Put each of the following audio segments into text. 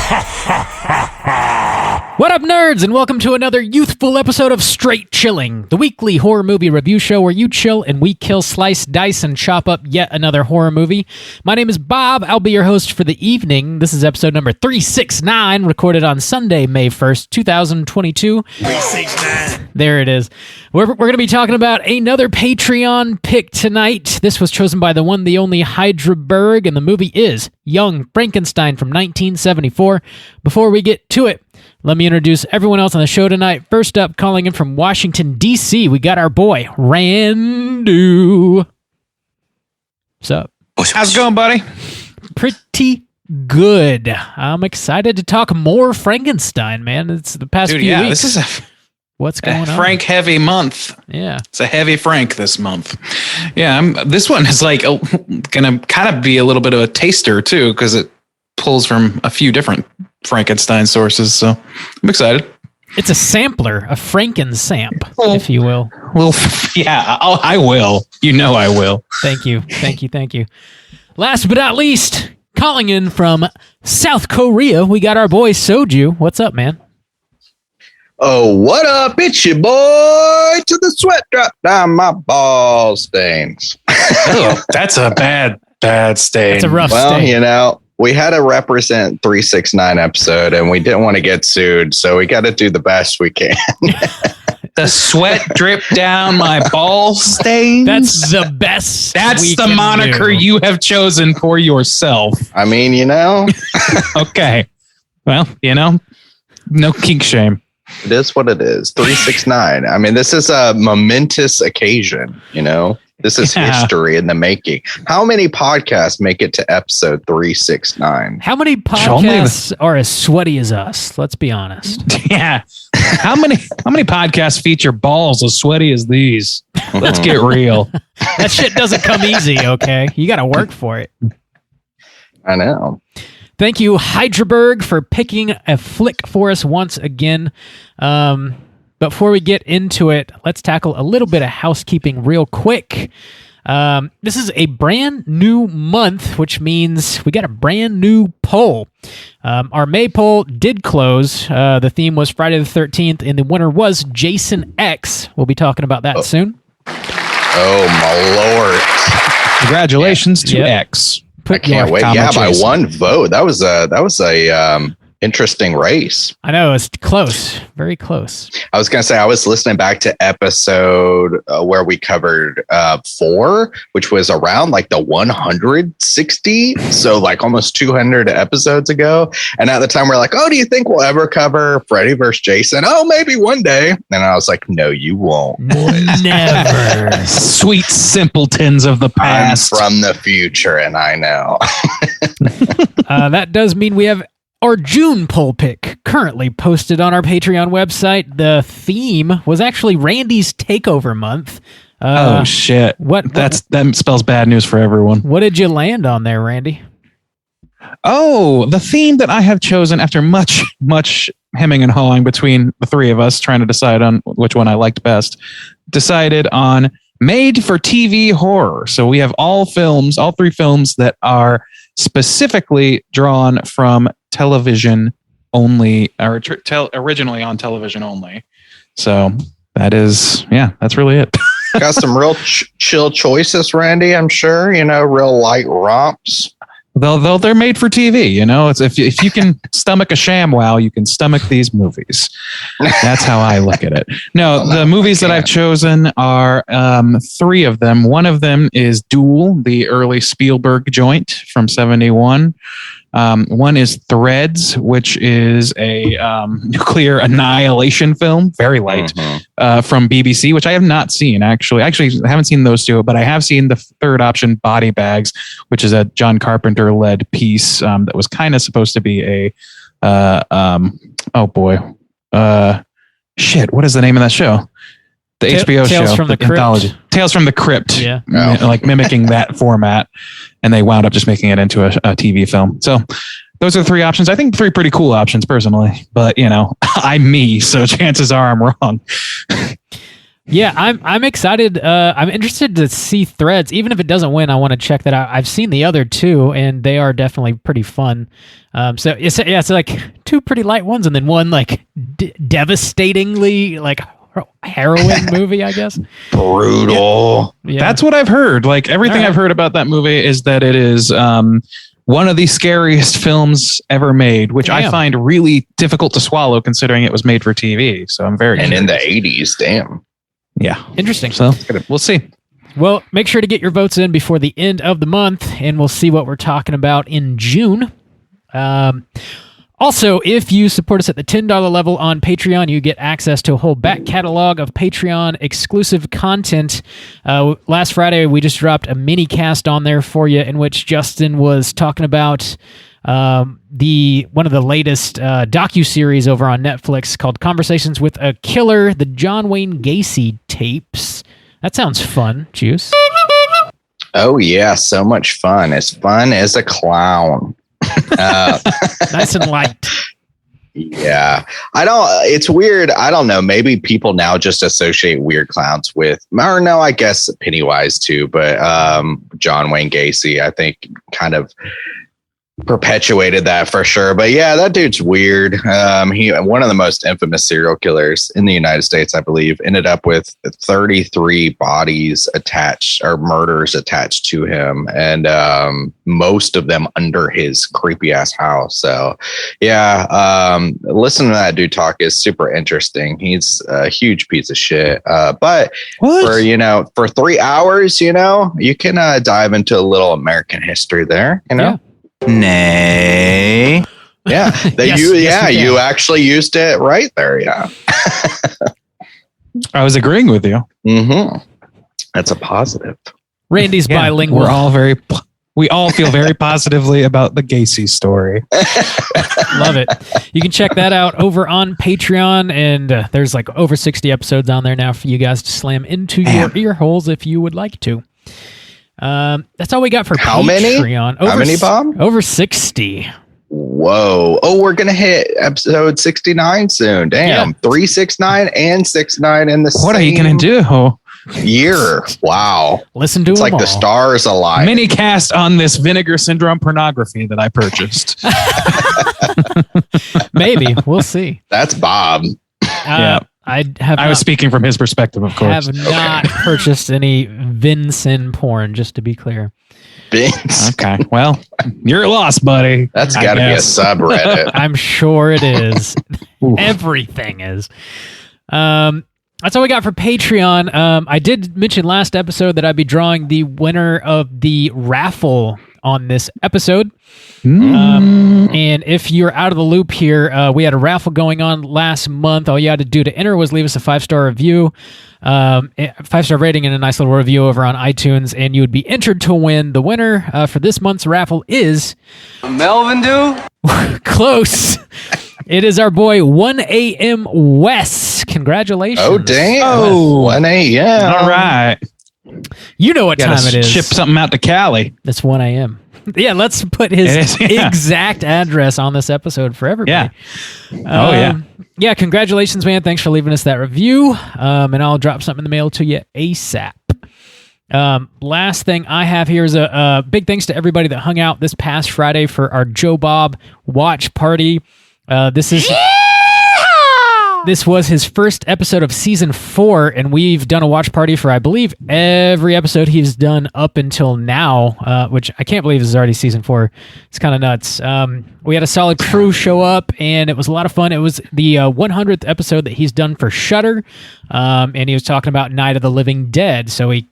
What up, nerds, and welcome to another youthful episode of Straight Chilling, the weekly horror movie review show where you chill and we kill, slice, dice, and chop up yet another horror movie. My name is Bob. I'll be your host for the evening. This is episode number 369, recorded on Sunday, May 1st, 2022. 369. There it is. We're going to be talking about another Patreon pick tonight. This was chosen by the one, the only Hydraberg, and the movie is Young Frankenstein from 1974. Before we get to it, let me introduce everyone else on the show tonight. First up, calling in from Washington, D.C., we got our boy, Randu. What's up? How's it going, buddy? Pretty good. I'm excited to talk more Frankenstein, man. It's the past few weeks. This is What's going on? Frank heavy month. Yeah. It's a heavy Frank this month. Yeah, this one is like going to kind of be a little bit of a taster, too, because it pulls from a few different Frankenstein sources, so I'm excited. It's a sampler, a Frankensamp, if you will. Well, yeah, I will. You know I will. Thank you. Last but not least, calling in from South Korea, we got our boy Soju. What's up, man? Oh, what up? It's your boy to the sweat drop down my ball stains. Oh, that's a bad stain. That's a rough stain. Well, you know, we had to represent 369 episode and we didn't want to get sued, so we got to do the best we can. The sweat drip down my ball stains. That's the best. That's the moniker you have chosen for yourself. I mean, you know. Okay. Well, you know, no kink shame. It is what it is. 369. I mean, this is a momentous occasion, you know. This is history in the making. How many podcasts make it to episode 369? How many podcasts are as sweaty as us? Let's be honest. Yeah. How many podcasts feature balls as sweaty as these? Let's get real. That shit doesn't come easy, okay? You got to work for it. I know. Thank you, Hydraberg, for picking a flick for us once again. Before we get into it, let's tackle a little bit of housekeeping real quick. This is a brand new month, which means we got a brand new poll. Our May poll did close. The theme was Friday the 13th, and the winner was Jason X. We'll be talking about that soon. Oh, my Lord. Congratulations to X. I can't wait. Yeah, by one vote. That was a interesting race. I know, it's close, very close. I was going to say, I was listening back to episode where we covered 4, which was around like the 160. So like almost 200 episodes ago. And at the time we're like, oh, do you think we'll ever cover Freddy versus Jason? Oh, maybe one day. And I was like, no, you won't, boys. Never. Sweet simpletons of the past. I'm from the future, and I know. That does mean we have our June poll pick currently posted on our Patreon website. The theme was actually Randy's Takeover Month. Oh shit! That spells bad news for everyone. What did you land on there, Randy? Oh, the theme that I have chosen after much hemming and hawing between the three of us, trying to decide on which one I liked best, decided on made for TV horror. So we have all 3 films that are specifically drawn from television only, or originally on television only. So that's really it. Got some real chill choices, Randy, I'm sure. You know, real light romps. Though they're made for TV, you know. It's if you can stomach a ShamWow, you can stomach these movies. That's how I look at it. No, the movies that I've chosen are 3 of them. One of them is Duel, the early Spielberg joint from '71. One is Threads, which is a nuclear annihilation film, very light, from BBC, which I have not seen, actually. I haven't seen those 2, but I have seen the third option, Body Bags, which is a John Carpenter-led piece that was kind of supposed to be a, what is the name of that show? The HBO Tales show, from the anthology. Tales from the Crypt. Yeah. Like mimicking that format. And they wound up just making it into a TV film. So those are the 3 options. I think 3 pretty cool options personally. But, you know, I'm me. So chances are I'm wrong. Yeah, I'm excited. I'm interested to see Threads. Even if it doesn't win, I want to check that out. I've seen the other two, and they are definitely pretty fun. So it's like two pretty light ones, and then one like devastatingly like harrowing movie, I guess. Brutal. Yeah. That's what I've heard. Like everything I've heard about that movie is that it is one of the scariest films ever made, which I find really difficult to swallow considering it was made for TV. So I'm very in the 80s. Damn. Yeah. Interesting. So we'll see. Well, make sure to get your votes in before the end of the month, and we'll see what we're talking about in June. Also, if you support us at the $10 level on Patreon, you get access to a whole back catalog of Patreon exclusive content. Last Friday, we just dropped a mini cast on there for you in which Justin was talking about one of the latest docuseries over on Netflix called Conversations with a Killer, the John Wayne Gacy tapes. That sounds fun, Juice. Oh, yeah. So much fun. As fun as a clown. Nice and light. Yeah. It's weird. I don't know. Maybe people now just associate weird clowns with, or no, I guess Pennywise too, but John Wayne Gacy, I think kind of perpetuated that for sure. But yeah, that dude's weird. He one of the most infamous serial killers in the United States, I believe, ended up with 33 bodies attached or murders attached to him, and most of them under his creepy ass house. So yeah, listening to that dude talk is super interesting. He's a huge piece of shit. But for 3 hours, you can dive into a little American history there, Yeah. Nay. Yeah. You actually used it right there. Yeah. I was agreeing with you. Mm-hmm. That's a positive. Randy's bilingual. We all feel very positively about the Gacy story. Love it. You can check that out over on Patreon, and there's like over 60 episodes on there now for you guys to slam into your ear holes if you would like to. That's all we got for Patreon. How many, Bob? Over 60. Whoa. Oh, we're going to hit episode 69 soon. Damn. 369 and 69 in the What are you going to do? Year. Wow. Listen to it's like all. The stars align. Mini cast on this Vinegar Syndrome pornography that I purchased. Maybe. We'll see. That's Bob. Yeah. I was speaking from his perspective, of course. Have not purchased any Vincent porn, just to be clear. Vince. Okay. Well, you're lost, buddy. That's got to be a subreddit. I'm sure it is. Everything is. That's all we got for Patreon. I did mention last episode that I'd be drawing the winner of the raffle on this episode. And if you're out of the loop here, we had a raffle going on last month. All you had to do to enter was leave us a 5-star review, 5-star rating, and a nice little review over on iTunes, and you would be entered to win. The winner for this month's raffle is Melvin Do. Close. It is our boy 1 a.m. Wes. Congratulations. Oh, damn. 1 a.m. All right. You know what time it is. Ship something out to Cali. It's 1 a.m. Yeah, let's put his exact address on this episode for everybody. Yeah. Yeah, congratulations, man. Thanks for leaving us that review. And I'll drop something in the mail to you ASAP. Last thing I have here is a big thanks to everybody that hung out this past Friday for our Joe Bob watch party. This was his first episode of season 4, and we've done a watch party for, I believe, every episode he's done up until now, which I can't believe is already season 4. It's kind of nuts. We had a solid crew show up, and it was a lot of fun. It was the 100th episode that he's done for Shudder, and he was talking about Night of the Living Dead, so he,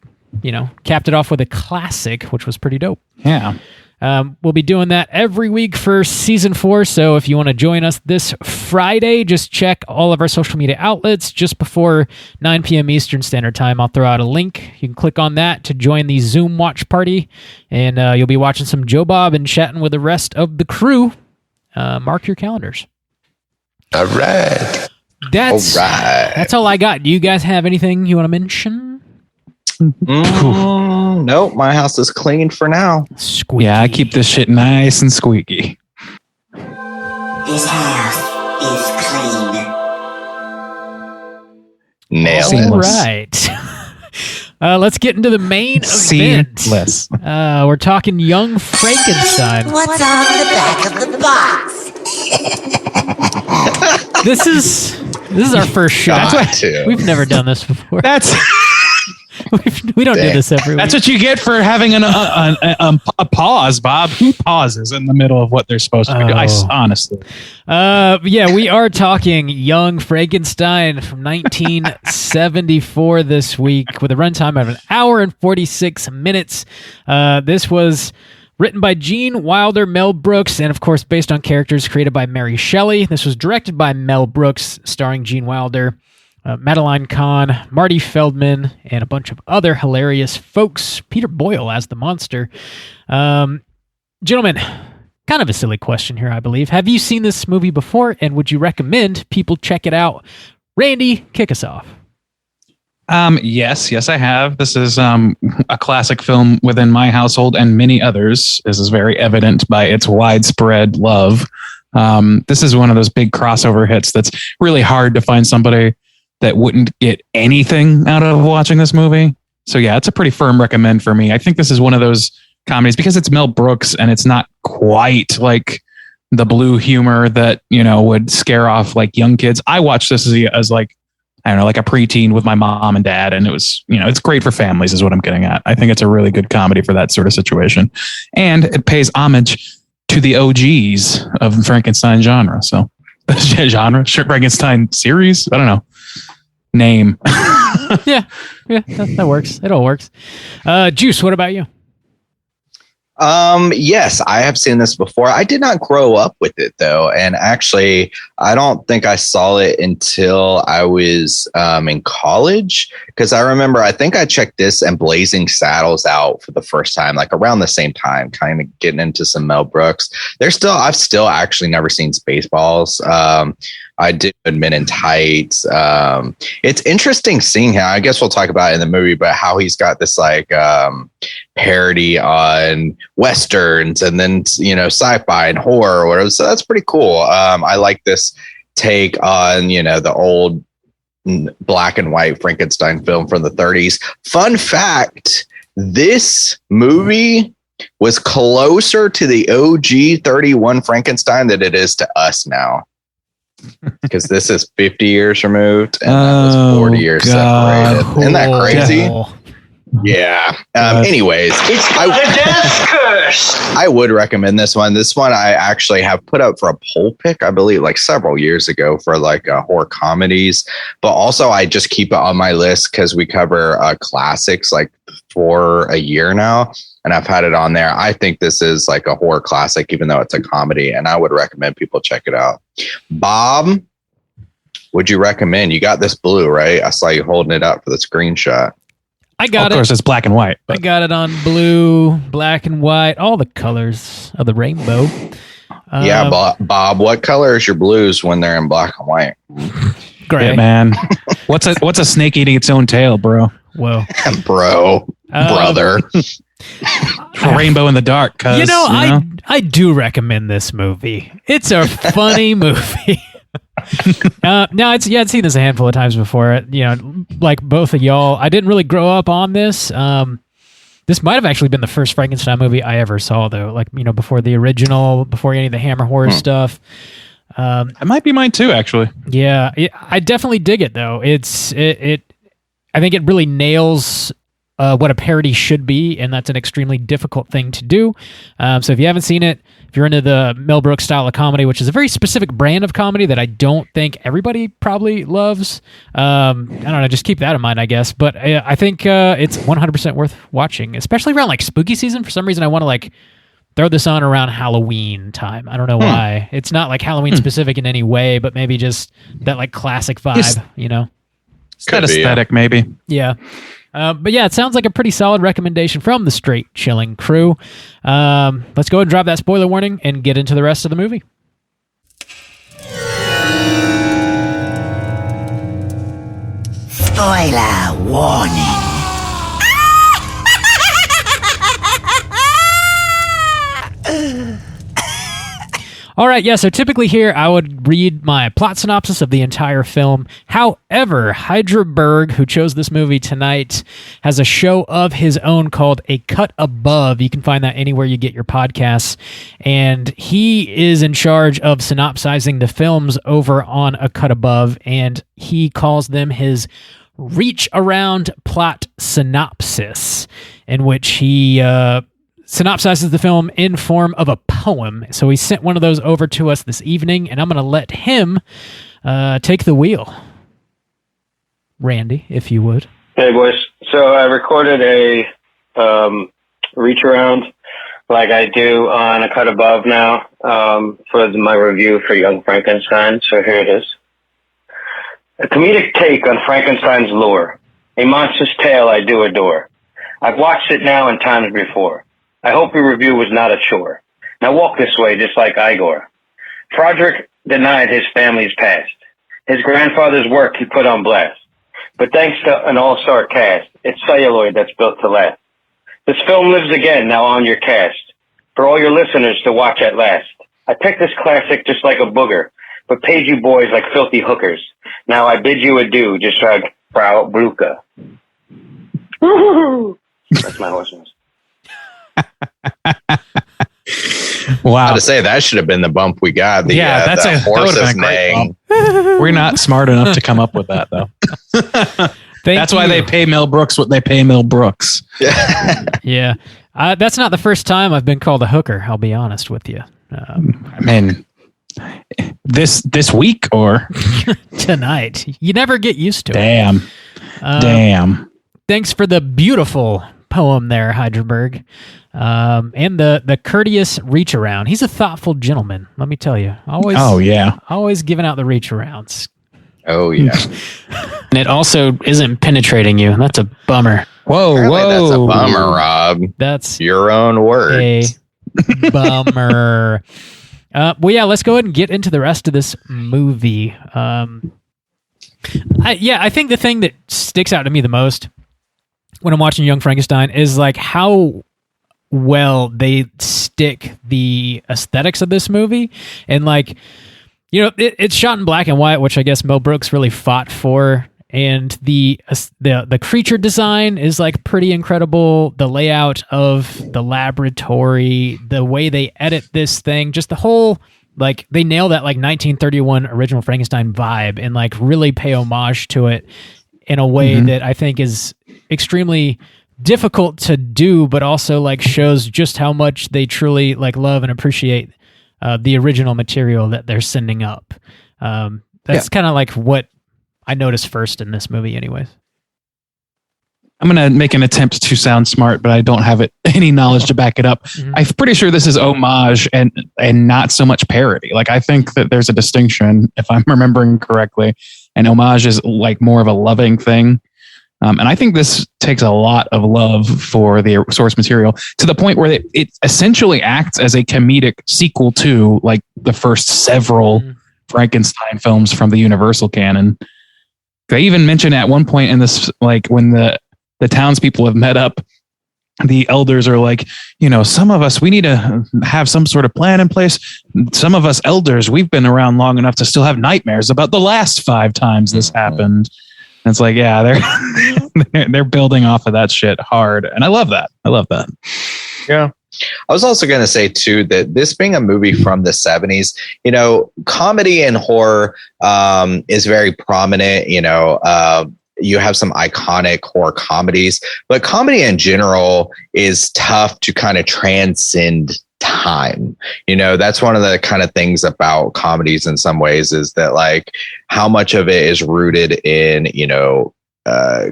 capped it off with a classic, which was pretty dope. Yeah. We'll be doing that every week for season 4. So if you want to join us this Friday, just check all of our social media outlets just before 9 p.m. Eastern Standard Time. I'll throw out a link. You can click on that to join the Zoom watch party, and you'll be watching some Joe Bob and chatting with the rest of the crew. Mark your calendars. All right. That's all I got. Do you guys have anything you want to mention? Nope, my house is clean for now. Squeaky. Yeah, I keep this shit nice and squeaky. This house is clean. Nailed it. Seamless. Right. Let's get into the main event. Seamless. We're talking Young Frankenstein. What's on the back of the box? This is our first shot. Got to. We've never done this before. That's We don't do this every week. that's what you get for having a pause, Bob. Who pauses in the middle of what they're supposed to do? Honestly. Yeah, we are talking Young Frankenstein from 1974 this week with a runtime of 1 hour and 46 minutes. This was written by Gene Wilder, Mel Brooks, and of course based on characters created by Mary Shelley. This was directed by Mel Brooks, starring Gene Wilder, Madeline Kahn, Marty Feldman, and a bunch of other hilarious folks. Peter Boyle as the monster. Gentlemen, kind of a silly question here, I believe. Have you seen this movie before, and would you recommend people check it out? Randy, kick us off. Yes, I have. This is a classic film within my household and many others. This is very evident by its widespread love. This is one of those big crossover hits that's really hard to find somebody that wouldn't get anything out of watching this movie. So yeah, it's a pretty firm recommend for me. I think this is one of those comedies because it's Mel Brooks and it's not quite like the blue humor that, would scare off like young kids. I watched this as like, I don't know, like a preteen with my mom and dad. And it was, it's great for families is what I'm getting at. I think it's a really good comedy for that sort of situation. And it pays homage to the OGs of the Frankenstein genre. So Frankenstein series. I don't know. Name. Yeah, that works. It all works. Juice, what about you? Yes, I have seen this before. I did not grow up with it though. And actually, I don't think I saw it until I was in college. Because I think I checked this and Blazing Saddles out for the first time, like around the same time, kind of getting into some Mel Brooks. I've still actually never seen Spaceballs. I did Men in Tights. It's interesting seeing how, I guess we'll talk about it in the movie, but how he's got this like parody on Westerns and then, sci-fi and horror or whatever. So that's pretty cool. I like this take on, the old black and white Frankenstein film from the 30s. Fun fact, this movie was closer to the OG 31 Frankenstein than it is to us now. Because this is 50 years removed and that was 40 years separated. Isn't that crazy? Yeah. Anyways, It's got a death curse. I would recommend this one. This one I actually have put up for a poll pick, I believe, like several years ago for like horror comedies. But also, I just keep it on my list because we cover classics like for a year now. And I've had it on there. I think this is like a horror classic, even though it's a comedy. And I would recommend people check it out. Bob, would you recommend? You got this blue, right? I saw you holding it up for the screenshot. I got it. Of course, it's black and white. I got it on blue, black and white, all the colors of the rainbow. Yeah, Bob, what color is your blues when they're in black and white? Gray. Yeah, man. What's a snake eating its own tail, bro? Whoa. Brother. Rainbow in the dark. I do recommend this movie. It's a funny movie. I'd seen this a handful of times before. Like both of y'all, I didn't really grow up on this. This might have actually been the first Frankenstein movie I ever saw, though. Like, before the original, before any of the Hammer horror stuff. It might be mine too, actually. Yeah, I definitely dig it though. I think it really nails what a parody should be, and that's an extremely difficult thing to do. So if you haven't seen it, if you're into the Mel Brooks style of comedy, which is a very specific brand of comedy that I don't think everybody probably loves, I don't know, just keep that in mind, I guess. But I think it's 100% worth watching, especially around like spooky season. For some reason, I want to like throw this on around Halloween time. I don't know why. It's not like Halloween specific in any way, but maybe just that like classic vibe, It's that aesthetic, maybe. Yeah. But yeah, it sounds like a pretty solid recommendation from the Straight Chilling crew. Let's go ahead and drop that spoiler warning and get into the rest of the movie. Spoiler warning. All right, yeah, so typically here I would read my plot synopsis of the entire film. However, Hydraberg, who chose this movie tonight, has a show of his own called A Cut Above. You can find that anywhere you get your podcasts. And he is in charge of synopsizing the films over on A Cut Above, and he calls them his reach around plot synopsis, in which he synopsizes the film in form of a poem. So he sent one of those over to us this evening, and I'm going to let him take the wheel. Randy, if you would. Hey, boys. So I recorded a reach around like I do on A Cut Above now for my review for Young Frankenstein. So here it is. A comedic take on Frankenstein's lure. A monstrous tale I do adore. I've watched it now and times before. I hope your review was not a chore. Now walk this way just like Igor. Froderick denied his family's past. His grandfather's work he put on blast. But thanks to an all-star cast, it's celluloid that's built to last. This film lives again now on your cast. For all your listeners to watch at last. I picked this classic just like a booger, but paid you boys like filthy hookers. Now I bid you adieu, just like Frau Bruca. That's my horses. Wow. To say that should have been the bump we got. That's the horse's neighing. We're not smart enough to come up with that, though. That's why they pay Mel Brooks what they pay Mel Brooks. Yeah. That's not the first time I've been called a hooker, I'll be honest with you. I mean, this week or tonight. You never get used to it. Damn. Thanks for the beautiful poem there, Hydraberg. And the courteous reach around. He's a thoughtful gentleman, let me tell you. Always giving out the reach arounds. Oh, yeah. And it also isn't penetrating you. That's a bummer. Apparently that's a bummer, Rob. That's your own word. A bummer. Well, yeah, let's go ahead and get into the rest of this movie. I think the thing that sticks out to me the most when I'm watching Young Frankenstein is like how well they stick the aesthetics of this movie. And like, you know, it's shot in black and white, which I guess Mel Brooks really fought for. And the creature design is like pretty incredible. The layout of the laboratory, the way they edit this thing, just the whole, like they nail that like 1931 original Frankenstein vibe and like really pay homage to it in a way that I think is extremely difficult to do, but also like shows just how much they truly like love and appreciate the original material that they're sending up. That's kind of like what I noticed first in this movie anyways. I'm going to make an attempt to sound smart, but I don't have any knowledge to back it up. I'm pretty sure this is homage and not so much parody. Like, I think that there's a distinction, if I'm remembering correctly, and homage is like more of a loving thing. And I think this takes a lot of love for the source material to the point where it essentially acts as a comedic sequel to like the first several Frankenstein films from the Universal canon. They even mention at one point in this, like when the townspeople have met up, the elders are like, you know, some of us, we need to have some sort of plan in place. Some of us elders, we've been around long enough to still have nightmares about the last 5 times this happened. And it's like, yeah, they're building off of that shit hard. And I love that. Yeah. I was also going to say, too, that this being a movie from the 70s, you know, comedy and horror is very prominent. You know, you have some iconic horror comedies, but comedy in general is tough to kind of transcend time. You know, that's one of the kind of things about comedies in some ways is that like how much of it is rooted in, you know,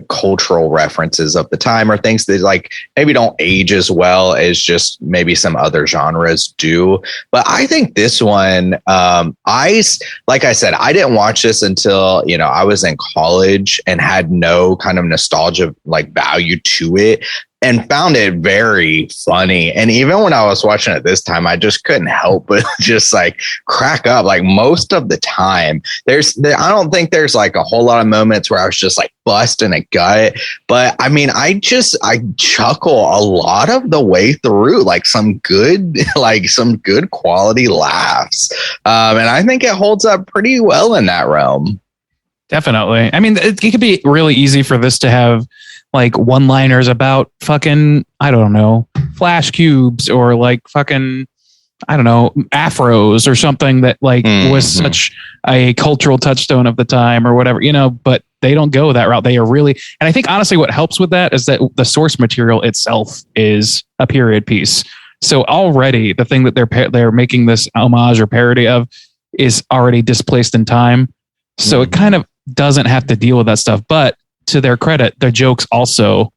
cultural references of the time or things that like maybe don't age as well as just maybe some other genres do. But I think this one, like I said, I didn't watch this until, you know, I was in college and had no kind of nostalgia like value to it. and found it very funny. And even when I was watching it this time, I just couldn't help but just like crack up. Like most of the time, I don't think there's like a whole lot of moments where I was just like busting a gut. But I mean, I chuckle a lot of the way through, like some good quality laughs. And I think it holds up pretty well in that realm. Definitely. I mean, it could be really easy for this to have like one-liners about fucking, I don't know, flash cubes or like fucking, I don't know, afros or something that like was such a cultural touchstone of the time or whatever, you know, but they don't go that route. They are really, and I think honestly what helps with that is that the source material itself is a period piece. So already the thing that they're making this homage or parody of is already displaced in time. So it kind of doesn't have to deal with that stuff, but to their credit, their jokes also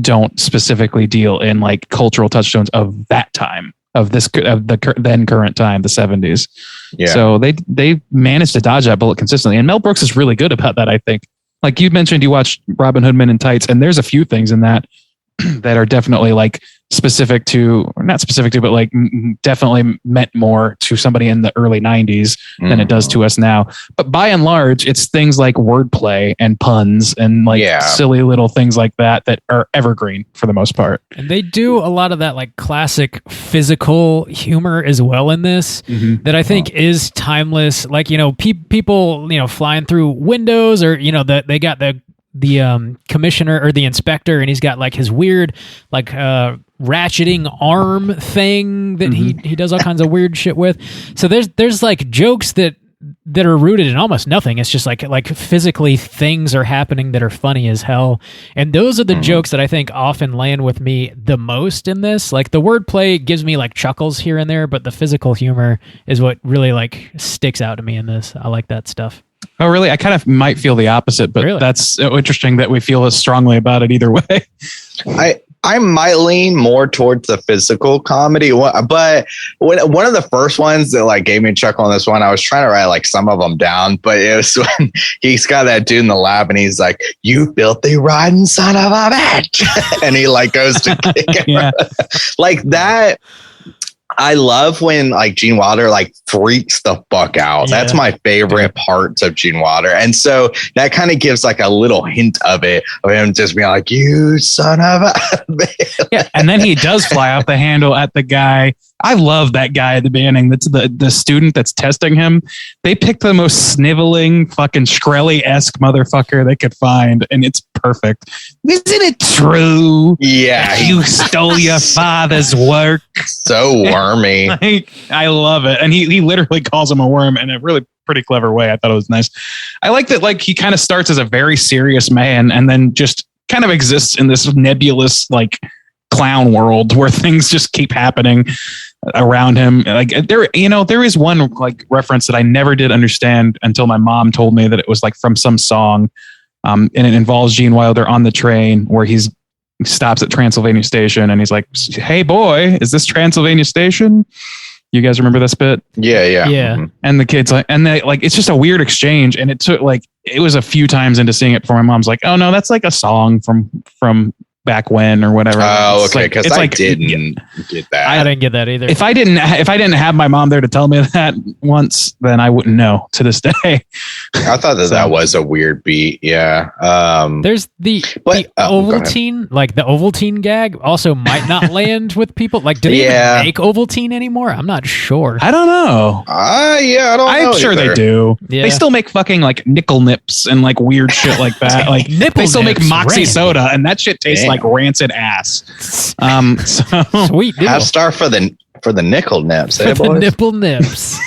don't specifically deal in like cultural touchstones of that time, of the then current time, the 70s. Yeah. So they managed to dodge that bullet consistently. And Mel Brooks is really good about that, I think. Like you mentioned, you watched Robin Hood Men in Tights, and there's a few things in that that are definitely like specific to, or not specific to, but like definitely meant more to somebody in the early 90s than it does to us now. But by and large, it's things like wordplay and puns and like silly little things like that are evergreen for the most part. And they do a lot of that like classic physical humor as well in this that I think is timeless. Like, you know, people, you know, flying through windows, or, you know, they got the commissioner or the inspector, and he's got like his weird like ratcheting arm thing that he does all kinds of weird shit with. So there's like jokes that are rooted in almost nothing. It's just like physically things are happening that are funny as hell. And those are the jokes that I think often land with me the most in this. Like the wordplay gives me like chuckles here and there, but the physical humor is what really like sticks out to me in this. I like that stuff. Oh, really? I kind of might feel the opposite, but that's so interesting that we feel as strongly about it either way. I might lean more towards the physical comedy, but one of the first ones that like gave me a chuckle on this one, I was trying to write like some of them down, but it was when he's got that dude in the lab and he's like, "You filthy rotten son of a bitch," and he like goes to kick him. Like that. I love when like Gene Wilder like freaks the fuck out. Yeah. That's my favorite parts of Gene Wilder. And so that kind of gives like a little hint of it, of him just being like, "You son of a bitch." Yeah. And then he does fly off the handle at the guy. I love that guy at the beginning. That's the student that's testing him. They picked the most sniveling, fucking Shkreli-esque motherfucker they could find, and it's perfect. Isn't it true? Yeah. You stole your father's work. So wormy. I love it. And he literally calls him a worm in a really pretty clever way. I thought it was nice. I like that like he kind of starts as a very serious man and then just kind of exists in this nebulous like clown world where things just keep happening around him. Like there is one like reference that I never did understand until my mom told me that it was like from some song. And it involves Gene Wilder on the train where he stops at Transylvania Station and he's like, "Hey boy, is this Transylvania Station?" You guys remember this bit? Yeah. Mm-hmm. And the kids like, and they like, it's just a weird exchange. And it was a few times into seeing it before my mom's like, "Oh no, that's like a song from back when," or whatever. Oh, okay. Because I didn't get that. I didn't get that either. If I didn't have my mom there to tell me that once, then I wouldn't know to this day. I thought that was a weird beat. Yeah. There's the Ovaltine, like the Ovaltine gag also might not land with people. Like, do they even make Ovaltine anymore? I'm not sure. I don't know. I don't know. I'm sure they do. Yeah. They still make fucking like nickel nips and like weird shit like that. Like they still make Moxie soda, and that shit tastes like rancid ass. So sweet deal. Half star for the nickel nips, boys? The nipple nips.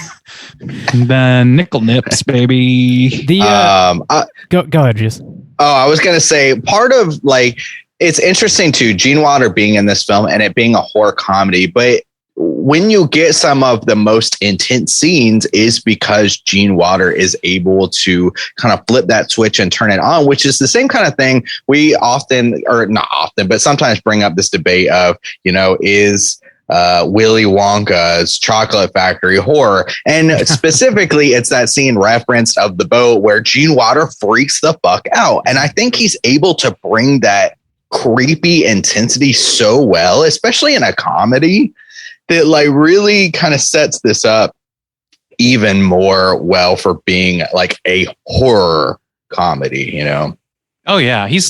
The nickel nips, baby. Go ahead, Jess. Oh, I was gonna say part of like it's interesting too, Gene Wilder being in this film and it being a horror comedy, but when you get some of the most intense scenes is because Gene Wilder is able to kind of flip that switch and turn it on, which is the same kind of thing we often, or not often, but sometimes bring up this debate of, you know, is Willy Wonka's Chocolate Factory horror. And specifically, it's that scene referenced of the boat where Gene Wilder freaks the fuck out. And I think he's able to bring that creepy intensity so well, especially in a comedy, that like really kind of sets this up even more well for being like a horror comedy, you know? Oh yeah, he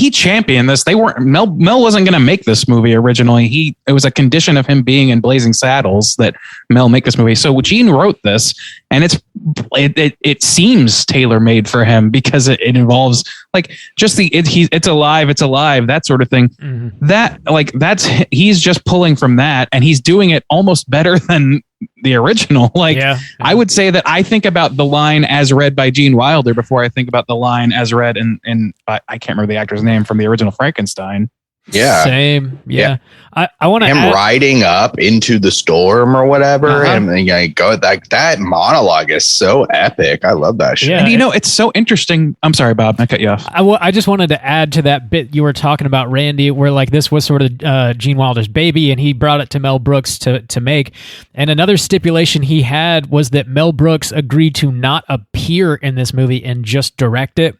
championed this. Mel wasn't going to make this movie originally. It was a condition of him being in Blazing Saddles that Mel make this movie. So Gene wrote this, and it seems tailor-made for him because it involves like just it's alive, that sort of thing. Mm-hmm. He's just pulling from that, and he's doing it almost better than the original. I would say that I think about the line as read by Gene Wilder before I think about the line as read in I can't remember the actor's name from the original Frankenstein. Yeah. Same. Yeah. I want to him riding up into the storm or whatever. And go that monologue is so epic. I love that shit. Yeah, and it's so interesting. I'm sorry, Bob, I cut you off. I just wanted to add to that bit you were talking about, Randy, where like this was sort of Gene Wilder's baby, and he brought it to Mel Brooks to make. And another stipulation he had was that Mel Brooks agreed to not appear in this movie and just direct it.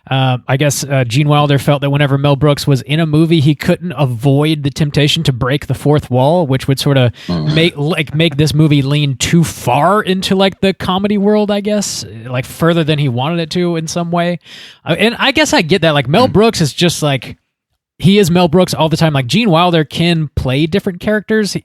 I guess Gene Wilder felt that whenever Mel Brooks was in a movie, he couldn't avoid the temptation to break the fourth wall, which would sort of make this movie lean too far into like the comedy world, I guess, like further than he wanted it to in some way. And I guess I get that. Like Mel Brooks is just like, he is Mel Brooks all the time. Like Gene Wilder can play different characters.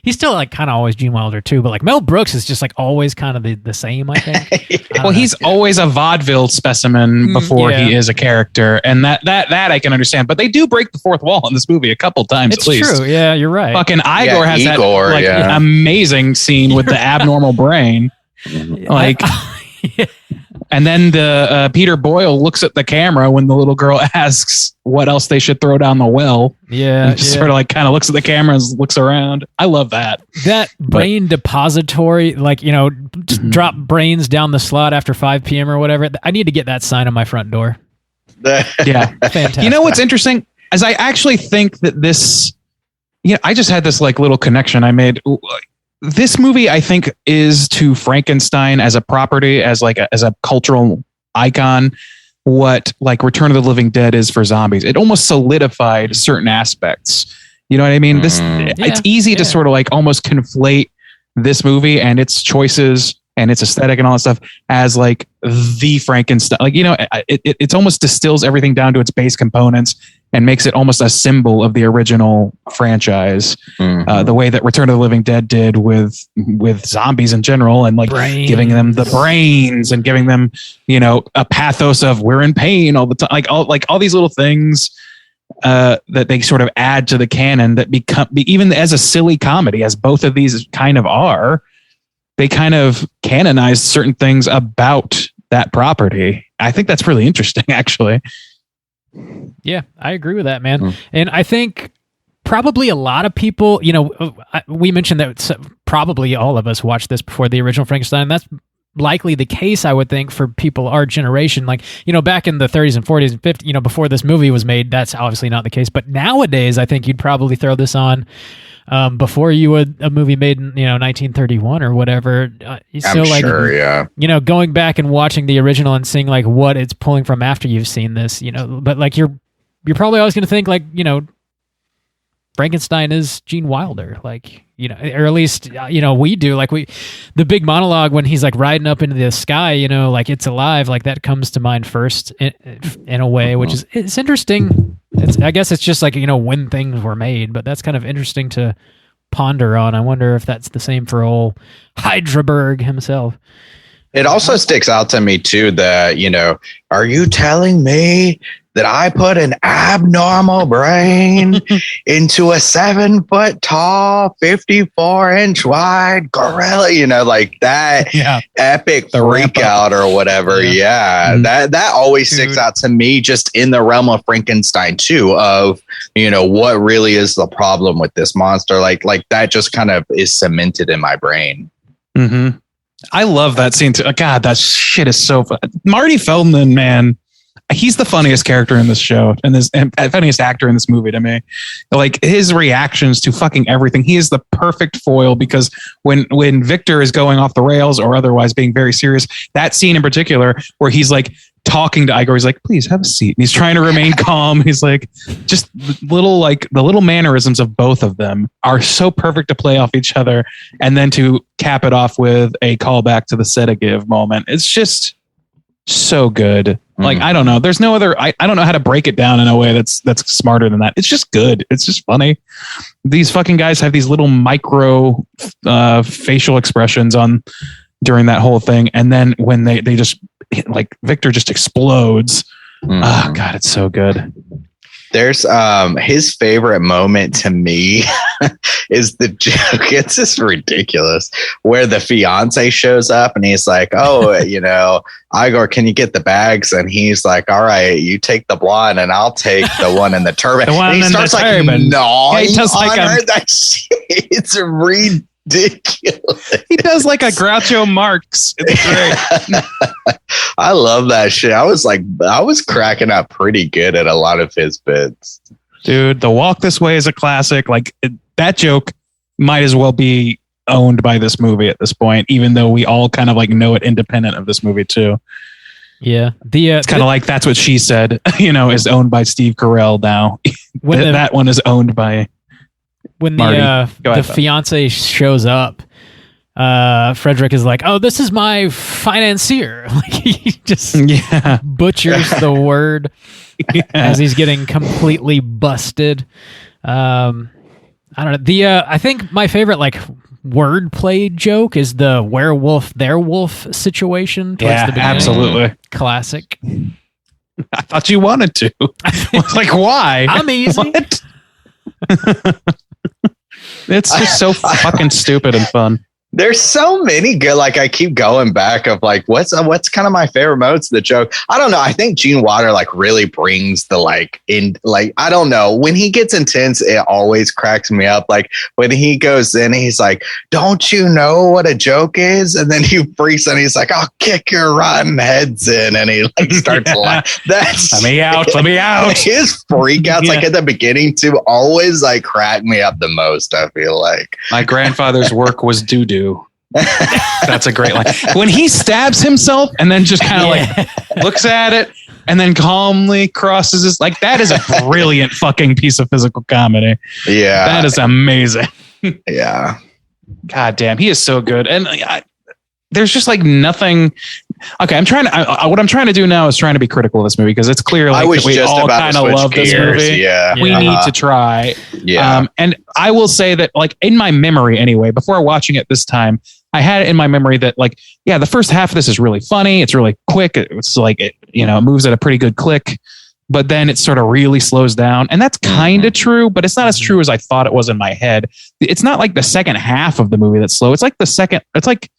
He's still like kind of always Gene Wilder too, but like Mel Brooks is just like always kind of the same, I think. Well, he's always a vaudeville specimen before he is a character, and that I can understand. But they do break the fourth wall in this movie a couple times at least. It's true. Yeah, you're right. Fucking Igor has that amazing scene with the abnormal brain. And then the Peter Boyle looks at the camera when the little girl asks what else they should throw down the well. Yeah. And just sort of like kind of looks at the camera and looks around. I love that. That brain depository, just drop brains down the slot after 5 p.m. or whatever. I need to get that sign on my front door. Yeah. Fantastic. You know what's interesting? As I actually think that this, I just had this like little connection I made. This movie, I think, is to Frankenstein as a property, as a cultural icon, what like Return of the Living Dead is for zombies. It almost solidified certain aspects. You know what I mean? It's easy to sort of like almost conflate this movie and its choices and its aesthetic and all that stuff as like the Frankenstein. Like, it's almost distills everything down to its base components and makes it almost a symbol of the original franchise. The way that Return of the Living Dead did with zombies in general, and like giving them the brains and giving them, a pathos of we're in pain all the time. Like all these little things that they sort of add to the canon that become, even as a silly comedy, as both of these kind of are, they kind of canonized certain things about that property. I think that's really interesting, actually. Yeah, I agree with that, man. And I think probably a lot of people, we mentioned that probably all of us watched this before the original Frankenstein. That's likely the case, I would think, for people our generation. Like, back in the 30s and 40s and 50s, before this movie was made, that's obviously not the case. But nowadays, I think you'd probably throw this on before you would a movie made in 1931 or whatever. Going back and watching the original and seeing like what it's pulling from after you've seen this, but like you're probably always going to think like Frankenstein is Gene Wilder, like or at least we do. Like the big monologue when he's like riding up into the sky, like it's alive, like that comes to mind first in a way, which is it's interesting. I guess it's just like when things were made, but that's kind of interesting to ponder on. I wonder if that's the same for old Hydraberg himself. It also sticks out to me too that are you telling me that I put an abnormal brain into a 7 foot tall, 54 inch wide gorilla, like that epic freak out or whatever. Yeah. That always sticks out to me just in the realm of Frankenstein too, of, what really is the problem with this monster. Like that just kind of is cemented in my brain. Mm-hmm. I love that scene too. God, that shit is so fun. Marty Feldman, man. He's the funniest character in this show and funniest actor in this movie to me. Like his reactions to fucking everything. He is the perfect foil because when Victor is going off the rails or otherwise being very serious, that scene in particular where he's like talking to Igor. He's like, please have a seat. And he's trying to remain calm. He's like, just little, like the little mannerisms of both of them are so perfect to play off each other. And then to cap it off with a callback to the sedative moment. It's just so good. Like, I don't know. There's no other, I don't know how to break it down in a way that's smarter than that. It's just good. It's just funny. These fucking guys have these little micro facial expressions on during that whole thing. And then when they just, like, Victor just explodes. Oh God, it's so good. There's his favorite moment to me is the joke. It's just ridiculous where the fiance shows up and he's like, oh, you know, Igor, can you get the bags? And he's like, all right, you take the blonde and I'll take the one in the turban. The one and he in starts the like turban. gnawing Yeah, he does on like her. That shit, it's ridiculous. He does like a Groucho Marx. It's great. I love that shit. I was cracking up pretty good at a lot of his bits. Dude, the walk this way is a classic. Like, that joke might as well be owned by this movie at this point, even though we all kind of like know it independent of this movie too. Yeah. It's kind of like That's What She Said, you know, is owned by Steve Carell now. That one is owned by when Marty. the fiance shows up. Frederick is like, oh, this is my financier. Like, he just butchers the word as he's getting completely busted. I don't know. I think my favorite like wordplay joke is the werewolf their wolf situation. Yeah, the beginning. absolutely. Classic. I thought you wanted to. I was like, why? I'm easy. What? It's just so fucking stupid and fun. There's so many good, like I keep going back of like, what's kind of my favorite moments of the joke? I don't know. I think Gene Wilder like really brings the like in, like, I don't know, when he gets intense, it always cracks me up. Like when he goes in, he's like, don't you know what a joke is? And then he freaks and he's like, I'll kick your rotten heads in. And he like starts laughing. That's let me out. His freakouts like at the beginning too, always like crack me up the most. I feel like my grandfather's work was doo-doo. That's a great line. When he stabs himself and then just kind of like looks at it and then calmly crosses his, like, that is a brilliant fucking piece of physical comedy. Yeah. That is amazing. Yeah. God damn, he is so good. And there's just like nothing. Okay, what I'm trying to do now is trying to be critical of this movie because it's clear like that we all kind of love this movie. Yeah. We need to try. Yeah. And I will say that, like, in my memory anyway, before watching it this time, I had it in my memory that, like, yeah, the first half of this is really funny. It's really quick. It's like, it moves at a pretty good click, but then it sort of really slows down. And that's kind of true, but it's not as true as I thought it was in my head. It's not like the second half of the movie that's slow. It's like it's like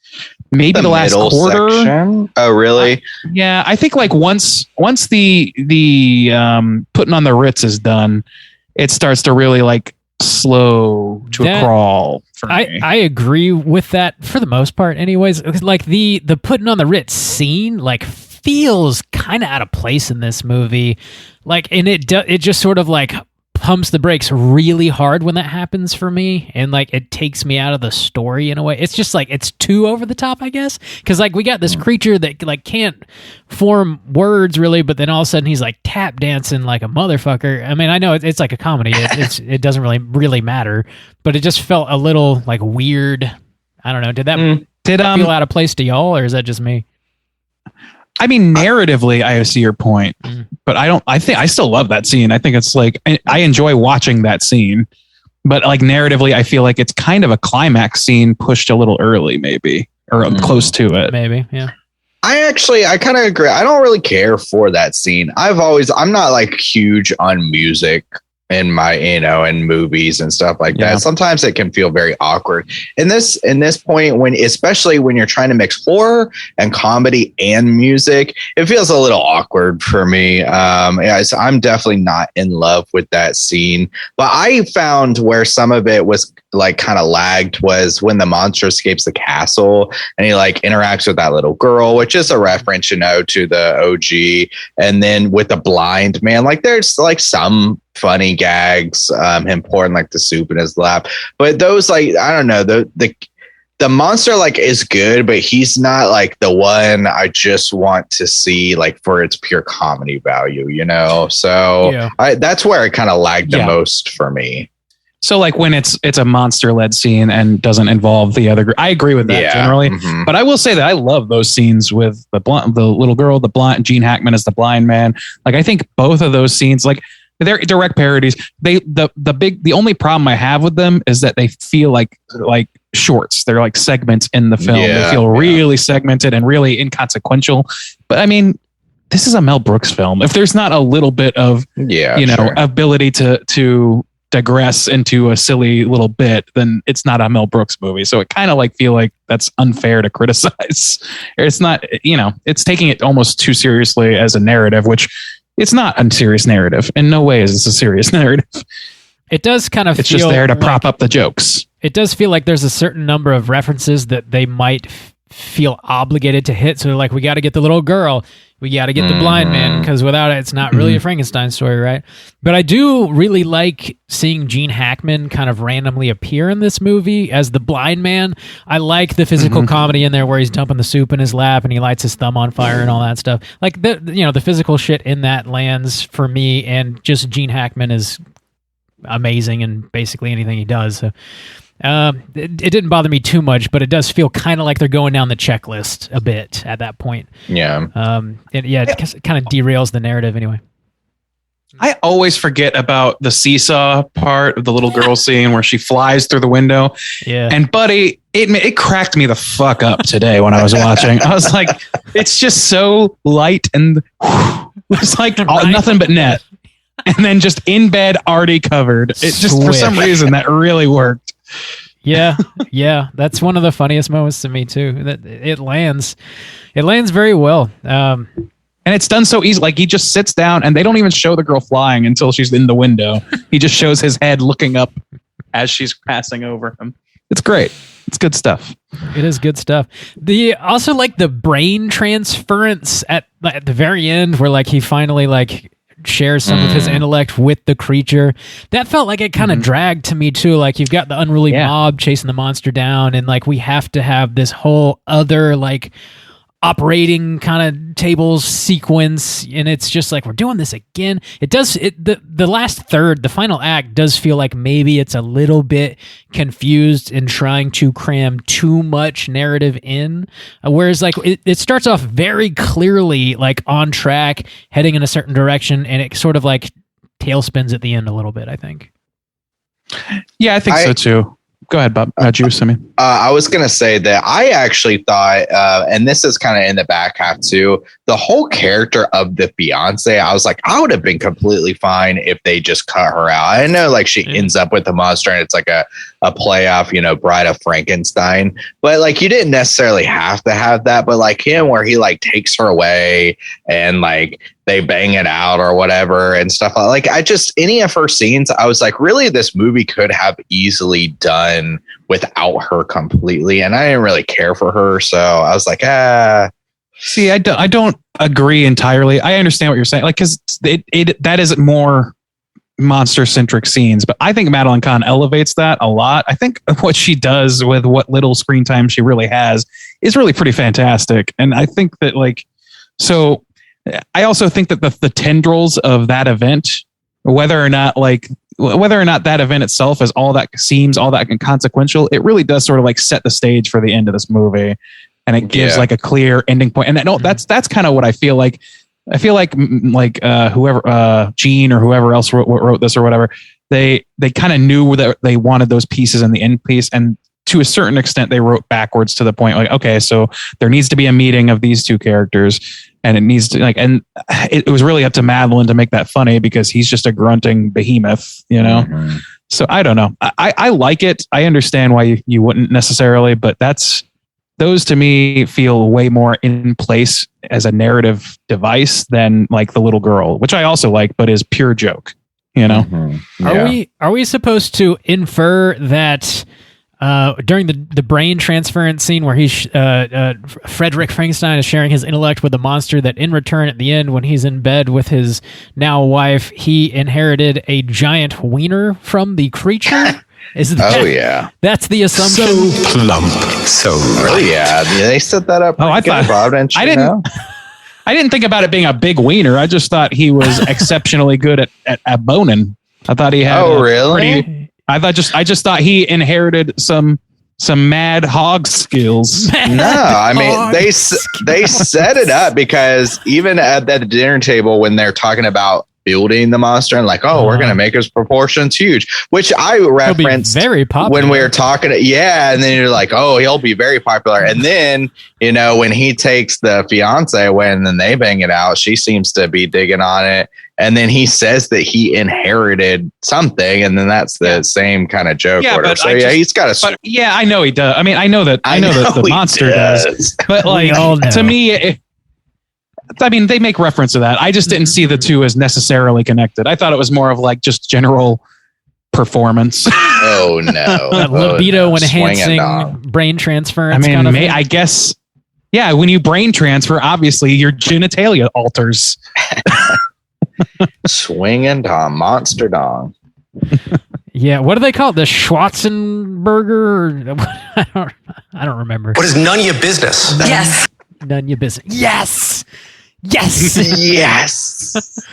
maybe the last quarter section. Oh, really? Yeah. I think like once the putting on the Ritz is done, it starts to really like slow to a crawl for me. I agree with that for the most part anyways. Like the putting on the Ritz scene like feels kind of out of place in this movie. Like, and it just sort of like pumps the brakes really hard when that happens for me, and like it takes me out of the story in a way. It's just like it's too over the top, I guess, because like we got this creature that like can't form words really, but then all of a sudden he's like tap dancing like a motherfucker. I mean, I know it's like a comedy. It doesn't really matter, but it just felt a little like weird. I don't know. Did that feel out of place to y'all, or is that just me? I mean, narratively, I see your point, but I think I still love that scene. I think it's like, I enjoy watching that scene, but like narratively, I feel like it's kind of a climax scene pushed a little early, maybe, or close to it. Maybe. Yeah. I kind of agree. I don't really care for that scene. I'm not like huge on music in my, in movies and stuff like that. Sometimes it can feel very awkward. In this point, especially when you're trying to mix horror and comedy and music, it feels a little awkward for me. So I'm definitely not in love with that scene, but I found where some of it was like kind of lagged was when the monster escapes the castle and he like interacts with that little girl, which is a reference, to the OG. And then with the blind man, like there's like some funny gags, him pouring like the soup in his lap, but those, like, I don't know, the monster like is good, but he's not like the one I just want to see like for its pure comedy value, you know? So that's where it kind of lagged the most for me. So like when it's a monster led scene and doesn't involve the other group, I agree with that generally. Mm-hmm. But I will say that I love those scenes with the little girl, the blind Gene Hackman as the blind man. Like I think both of those scenes, like they're direct parodies. The only problem I have with them is that they feel like shorts. They're like segments in the film. They feel really segmented and really inconsequential. But I mean, this is a Mel Brooks film. If there's not a little bit of ability to digress into a silly little bit, then it's not a Mel Brooks movie. So it kind of like feel like that's unfair to criticize. It's not, it's taking it almost too seriously as a narrative, which it's not a serious narrative. In no way is this a serious narrative. It does kind of it's just there to prop up the jokes. It does feel like there's a certain number of references that they might feel obligated to hit. So they're like, we got to get the little girl. We got to get the blind man, because without it, it's not really a Frankenstein story, right? But I do really like seeing Gene Hackman kind of randomly appear in this movie as the blind man. I like the physical comedy in there where he's dumping the soup in his lap and he lights his thumb on fire and all that stuff. Like the physical shit in that lands for me, and just Gene Hackman is amazing in basically anything he does. So, it didn't bother me too much, but it does feel kind of like they're going down the checklist a bit at that point. Yeah. It kind of derails the narrative anyway. I always forget about the seesaw part of the little girl scene where she flies through the window. Yeah. And buddy, it cracked me the fuck up today when I was watching. I was like, it's just so light and it's like nothing but net. And then just in bed, already covered. It just, for some reason, that really worked. Yeah, that's one of the funniest moments to me too. That it lands very well, and it's done so easy. Like he just sits down, and they don't even show the girl flying until she's in the window. He just shows his head looking up as she's passing over him. It's great. It's good stuff. It is good stuff. Also like the brain transference at the very end, where like he finally like shares some of his intellect with the creature. That felt like it kind of dragged to me too. Like you've got the unruly mob chasing the monster down, and like we have to have this whole other like operating kind of tables sequence, and it's just like we're doing this again. The last third, the final act, does feel like maybe it's a little bit confused in trying to cram too much narrative in, whereas like it starts off very clearly like on track, heading in a certain direction, and it sort of like tailspins at the end a little bit, I think. Yeah, I think so too. Go ahead, Bob. Juice, I mean. I was going to say that I actually thought, and this is kind of in the back half too, the whole character of the fiance, I was like, I would have been completely fine if they just cut her out. I know like she ends up with the monster and it's like a play off, Bride of Frankenstein, but like you didn't necessarily have to have that, but like him where he like takes her away and like they bang it out or whatever and stuff like any of her scenes, I was like, really, this movie could have easily done without her completely. And I didn't really care for her. So I was like, See, I don't agree entirely. I understand what you're saying. Like, cause that is more monster centric scenes, but I think Madeline Kahn elevates that a lot. I think what she does with what little screen time she really has is really pretty fantastic. And I think that I also think that the tendrils of that event, whether or not that event itself is all that consequential, it really does sort of like set the stage for the end of this movie, and it gives like a clear ending point. And that's kind of what I feel like. I feel like whoever Gene or whoever else wrote this or whatever, they kind of knew that they wanted those pieces in the end piece, and to a certain extent they wrote backwards to the point like, okay, so there needs to be a meeting of these two characters. And it needs to and it was really up to Madeline to make that funny because he's just a grunting behemoth, So I don't know. I like it. I understand why you wouldn't necessarily, but those to me feel way more in place as a narrative device than like the little girl, which I also like, but is pure joke, Are we supposed to infer that during the brain transference scene where Frederick Frankenstein is sharing his intellect with the monster, that in return at the end when he's in bed with his now wife, he inherited a giant wiener from the creature? Is that, Oh yeah. That's the assumption. So plump. So Oh yeah. They set that up. Oh, I pretty good, thought- Bob, didn't you I didn't- know? I didn't think about it being a big wiener. I just thought he was exceptionally good at boning. I thought he had. Oh really? I just thought he inherited some mad hog skills. No, I mean they set it up because even at the dinner table when they're talking about building the monster and like, oh, we're gonna make his proportions huge, which I He'll be referenced very popular when we were talking. Yeah, and then you're like, oh, he'll be very popular. And then when he takes the fiance away and then they bang it out, she seems to be digging on it. And then he says that he inherited something, and then that's the same kind of joke. Yeah, order. but So I he's got a. But yeah, I know he does. I mean, I know that the he monster does. But like, all know. to me, they make reference to that. I just didn't see the two as necessarily connected. I thought it was more of like just general performance. Oh no! libido Swing and enhancing dong. brain transference. I mean, kind of thing. I guess, yeah. When you brain transfer, obviously your genitalia alters. Swing and dong, monster dong. Yeah, what do they call it? The Schwarzenberger? I don't remember. What is none of your business? Yes. None of your business. Yes. Yes. Yes,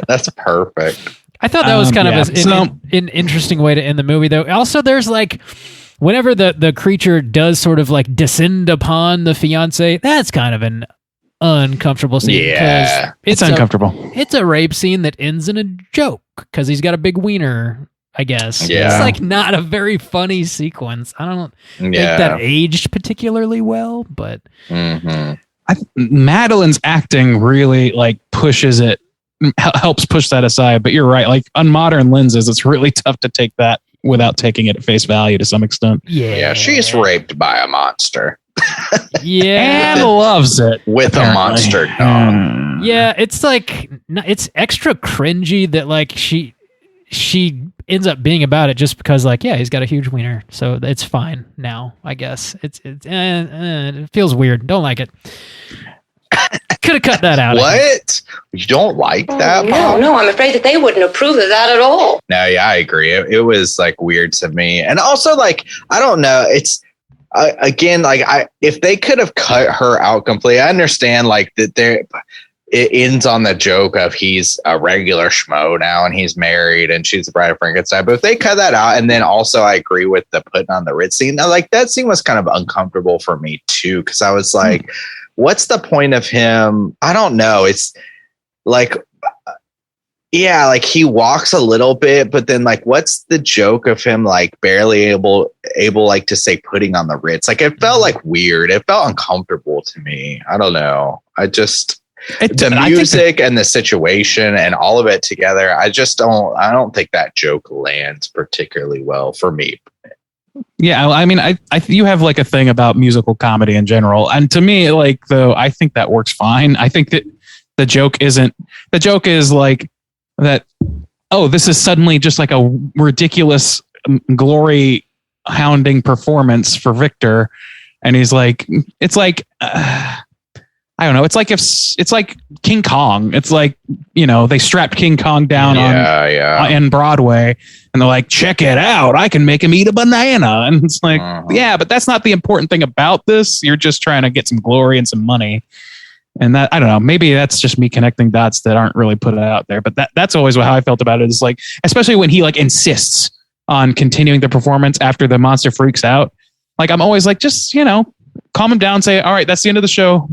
that's perfect. I thought that was kind of yeah. an interesting way to end the movie, though. Also, there's like, whenever the creature does sort of like descend upon the fiance, that's kind of an uncomfortable scene. Yeah. 'cause It's uncomfortable. It's a rape scene that ends in a joke because he's got a big wiener, I guess. Yeah. It's like not a very funny sequence. I don't think that aged particularly well, but Mhm. Madeline's acting really like pushes it, helps push that aside. But you're right. Like on modern lenses, it's really tough to take that without taking it at face value to some extent. Yeah, she's raped by a monster yeah. And loves it with a apparently. monster dong. Yeah, it's like it's extra cringy that like she ends up being about it just because like he's got a huge wiener, so it's fine now. I guess it feels weird. Don't like it. Could have cut that out. What? You don't like that? Bob? No, I'm afraid that they wouldn't approve of that at all. No, yeah, I agree. It was like weird to me, and also like I don't know. It's again like if they could have cut her out completely, I understand like that there. It ends on the joke of he's a regular schmo now and he's married and she's the bride of Frankenstein. But if they cut that out, and then also I agree with the putting on the Ritz scene. Like that scene was kind of uncomfortable for me too, because I was like, what's the point of him? I don't know. It's like, yeah, like he walks a little bit, but then like, what's the joke of him like barely able like to say putting on the Ritz? Like it felt like weird. It felt uncomfortable to me. I don't know. The music and the situation and all of it together, I don't think that joke lands particularly well for me. Yeah, I mean, you have like a thing about musical comedy in general, and to me, like though, I think that works fine. I think that the joke is like that. Oh, this is suddenly just like a ridiculous glory hounding performance for Victor, and he's like, it's like. I don't know. It's like King Kong. It's like, they strapped King Kong down on Broadway and they're like, check it out. I can make him eat a banana. And it's like, yeah, but that's not the important thing about this. You're just trying to get some glory and some money. And that, I don't know, maybe that's just me connecting dots that aren't really put out there. But that's always how I felt about it. Is like, especially when he like insists on continuing the performance after the monster freaks out. Like, I'm always like, just, calm him down, say, all right, that's the end of the show.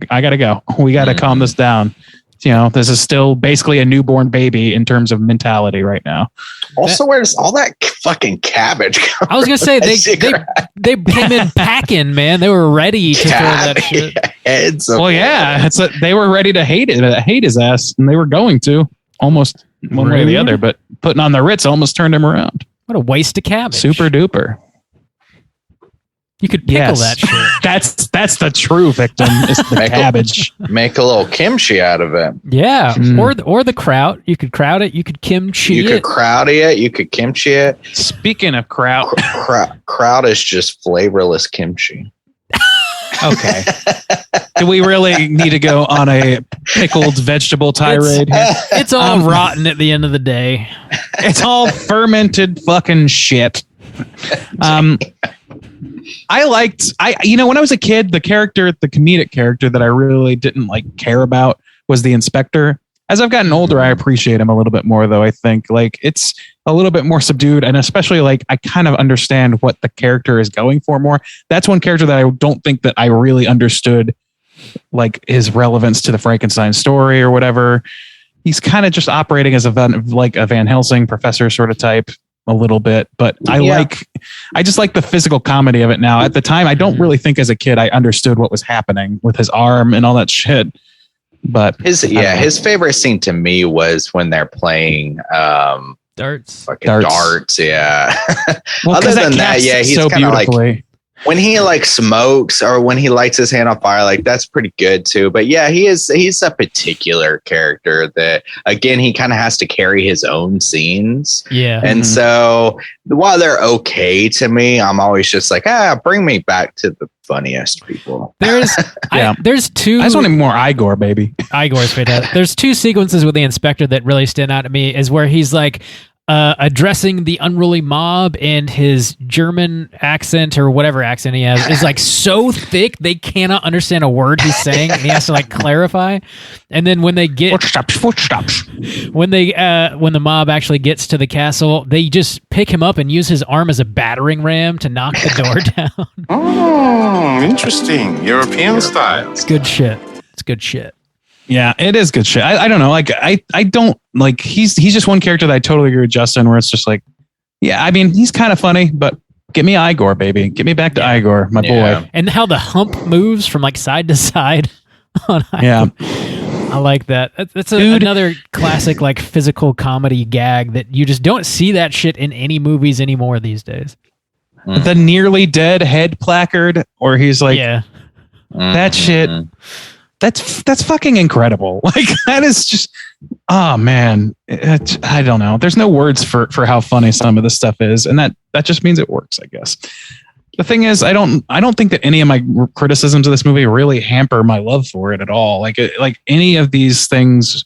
I gotta go. We gotta calm this down. This is still basically a newborn baby in terms of mentality right now. Also, where's all that fucking cabbage? I was gonna say they came in packing, man. They were ready to throw that shit. They were ready to hate his ass, and they were going to almost one way or the other. But putting on the Ritz almost turned him around. What a waste of cabbage. Super duper. You could pickle that shit. That's the true victim. Is the cabbage. Make a little kimchi out of it. Yeah, or the kraut. You could kraut it. You could kimchi it. You could krauty it. You could kimchi it. Speaking of kraut, kraut is just flavorless kimchi. Okay. Do we really need to go on a pickled vegetable tirade here? It's all rotten at the end of the day. It's all fermented fucking shit. When I was a kid, the comedic character that I really didn't like care about was the inspector. As I've gotten older, I appreciate him a little bit more, though. I think like it's a little bit more subdued, and especially like I kind of understand what the character is going for more. That's one character that I don't think that I really understood, like his relevance to the Frankenstein story or whatever. He's kind of just operating as a Van Helsing professor sort of type a little bit, but I just like the physical comedy of it now. At the time, I don't really think as a kid I understood what was happening with his arm and all that shit. But his favorite scene to me was when they're playing darts. Darts, yeah. Well, other than that, yeah, he's so kind of like when he like smokes or when he lights his hand on fire, like that's pretty good too. But yeah, he's a particular character that again he kind of has to carry his own scenes. Yeah. And so while they're okay to me, I'm always just like, bring me back to the funniest people. There's two. I just wanted more Igor, baby. Igor's fantastic. There's two sequences with the inspector that really stand out to me. Is where he's like addressing the unruly mob, and his German accent or whatever accent he has is like so thick they cannot understand a word he's saying, and he has to like clarify. And then when they get footsteps, when the mob actually gets to the castle, they just pick him up and use his arm as a battering ram to knock the door down. Oh, interesting. European style. It's good shit. It's good shit. Yeah, it is good shit. I don't know. Like I don't like he's just one character that I totally agree with Justin, where it's just like, yeah, I mean, he's kind of funny, but get me Igor, baby. Get me back to Igor, my boy. And how the hump moves from like side to side on Igor. Yeah. I like that. That's another classic like physical comedy gag that you just don't see that shit in any movies anymore these days. The nearly dead head placard, or he's like, that shit. That's fucking incredible. Like that is just, oh man, I don't know. There's no words for how funny some of this stuff is, and that just means it works, I guess. The thing is, I don't think that any of my criticisms of this movie really hamper my love for it at all. Like any of these things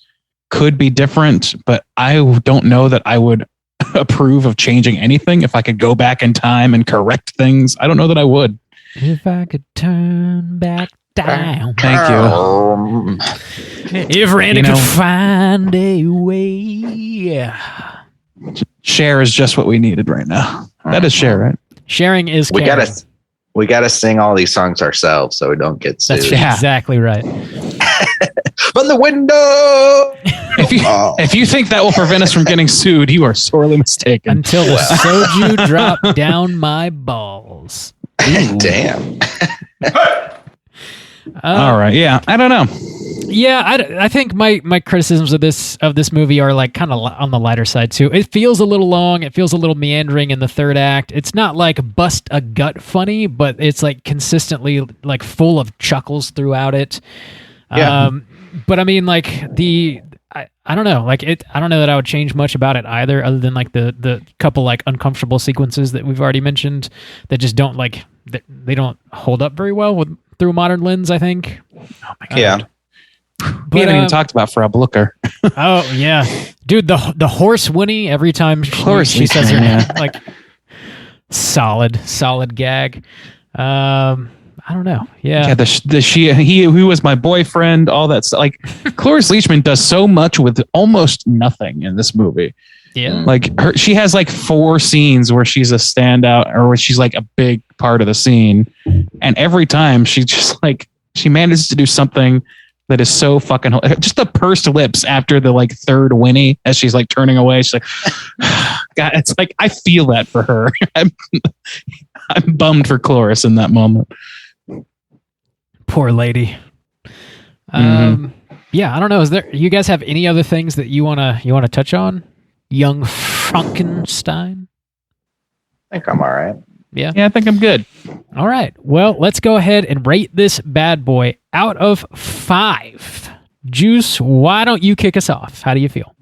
could be different, but I don't know that I would approve of changing anything. If I could go back in time and correct things, I don't know that I would. If I could turn back down. Thank you. If Randy could find a way. Share is just what we needed right now. That is share, right? Sharing is caring. We gotta sing all these songs ourselves so we don't get sued. That's exactly right. From the window. If you think that will prevent us from getting sued, you are sorely mistaken. Until the soju dropped down my balls. Damn. All right. Yeah. I don't know. Yeah, I think my criticisms of this movie are like kind of on the lighter side too. It feels a little long. It feels a little meandering in the third act. It's not like bust a gut funny, but it's like consistently like full of chuckles throughout it. Yeah. But I mean, like I don't know. Like I don't know that I would change much about it either, other than like the couple like uncomfortable sequences that we've already mentioned that just don't like they don't hold up very well through a modern lens, I think. Oh my god. Yeah. We haven't even talked about Frau Blucher. Oh yeah, dude, the horse whinny every time she says her name, like solid gag. I don't know. Yeah, he who was my boyfriend, all that stuff. Like Cloris Leachman does so much with almost nothing in this movie. Yeah, like she has like 4 scenes where she's a standout or where she's like a big part of the scene, and every time she manages to do something that is so fucking just the pursed lips after the like third whinny as she's like turning away. She's like, God, it's like I feel that for her. I'm bummed for Cloris in that moment. Poor lady. Yeah, I don't know. You guys have any other things that you wanna touch on? Young Frankenstein? I think I'm all right. Yeah, I think I'm good. All right. Well, let's go ahead and rate this bad boy out of 5. Juice, why don't you kick us off? How do you feel?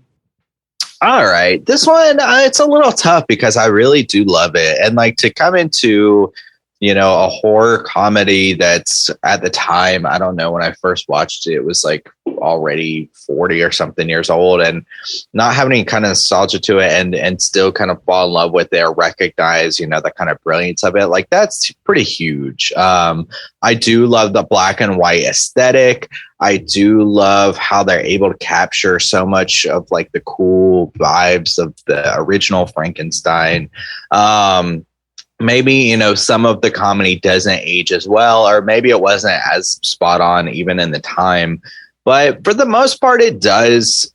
All right. This one, it's a little tough because I really do love it. And like to come into, a horror comedy that's at the time, I don't know, when I first watched it, it was like already 40 or something years old, and not having any kind of nostalgia to it and still kind of fall in love with it or recognize, the kind of brilliance of it. Like, that's pretty huge. I do love the black and white aesthetic. I do love how they're able to capture so much of like the cool vibes of the original Frankenstein. Maybe, some of the comedy doesn't age as well, or maybe it wasn't as spot on even in the time. But for the most part, it does.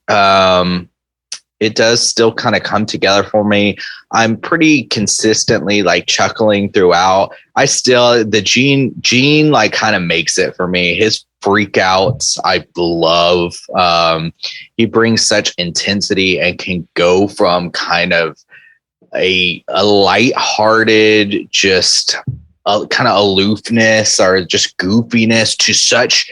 It does still kind of come together for me. I'm pretty consistently like chuckling throughout. The Gene like kind of makes it for me. His freak outs, I love. He brings such intensity and can go from kind of a lighthearted, just a kind of aloofness or just goofiness to such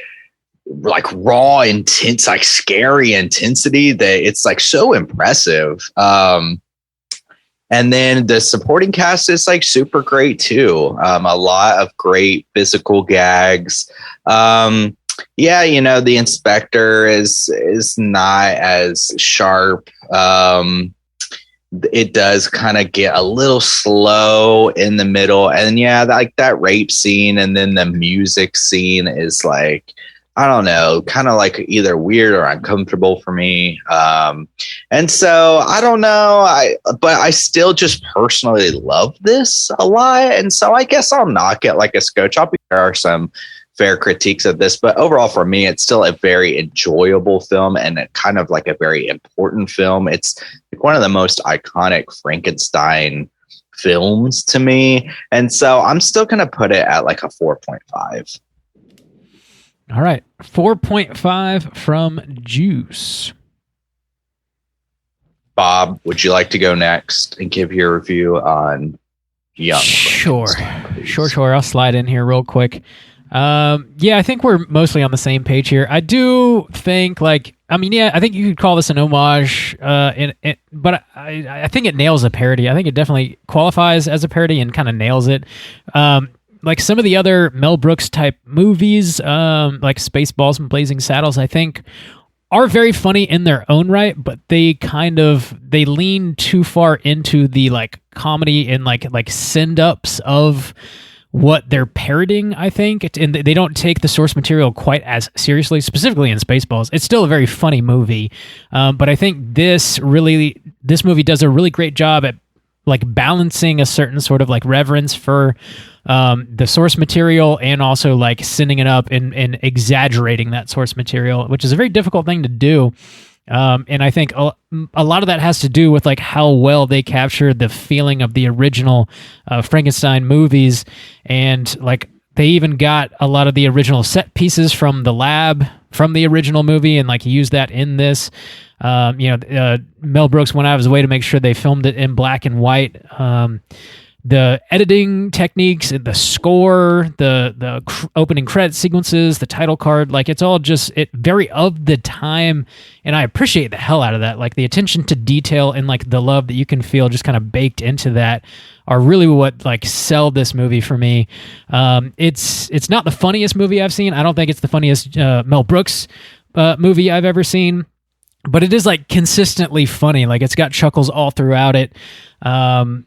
like raw, intense, like scary intensity that it's like so impressive. And then the supporting cast is like super great too. A lot of great physical gags. The inspector is not as sharp. It does kind of get a little slow in the middle, and like that rape scene and then the music scene is like, I don't know, kind of like either weird or uncomfortable for me. And so I don't know, but I still just personally love this a lot. And so I guess I'll knock it like a scotch. There are some fair critiques of this, but overall for me, it's still a very enjoyable film and kind of like a very important film. It's like one of the most iconic Frankenstein films to me. And so I'm still going to put it at like a 4.5. All right. 4.5 from Juice. Bob, would you like to go next and give your review on Young? Sure. I'll slide in here real quick. I think we're mostly on the same page here. I do think I think you could call this an homage, but I think it nails a parody. I think it definitely qualifies as a parody and kind of nails it. Like some of the other Mel Brooks type movies, like Spaceballs and Blazing Saddles, I think are very funny in their own right, but they lean too far into the like comedy and like send-ups of what they're parodying, I think. And they don't take the source material quite as seriously, specifically in Spaceballs. It's still a very funny movie, but I think this movie does a really great job at like balancing a certain sort of like reverence for the source material and also like sending it up and exaggerating that source material, which is a very difficult thing to do. And I think a lot of that has to do with like how well they captured the feeling of the original Frankenstein movies, and like they even got a lot of the original set pieces from the lab from the original movie and like used that in this. Mel Brooks went out of his way to make sure they filmed it in black and white. The editing techniques, the score, the opening credit sequences, the title card, like it's all just very of the time, and I appreciate the hell out of that. Like the attention to detail and like the love that you can feel just kind of baked into that are really what like sell this movie for me. It's not the funniest movie I've seen. I don't think it's the funniest Mel Brooks movie I've ever seen, but it is like consistently funny. Like it's got chuckles all throughout it. I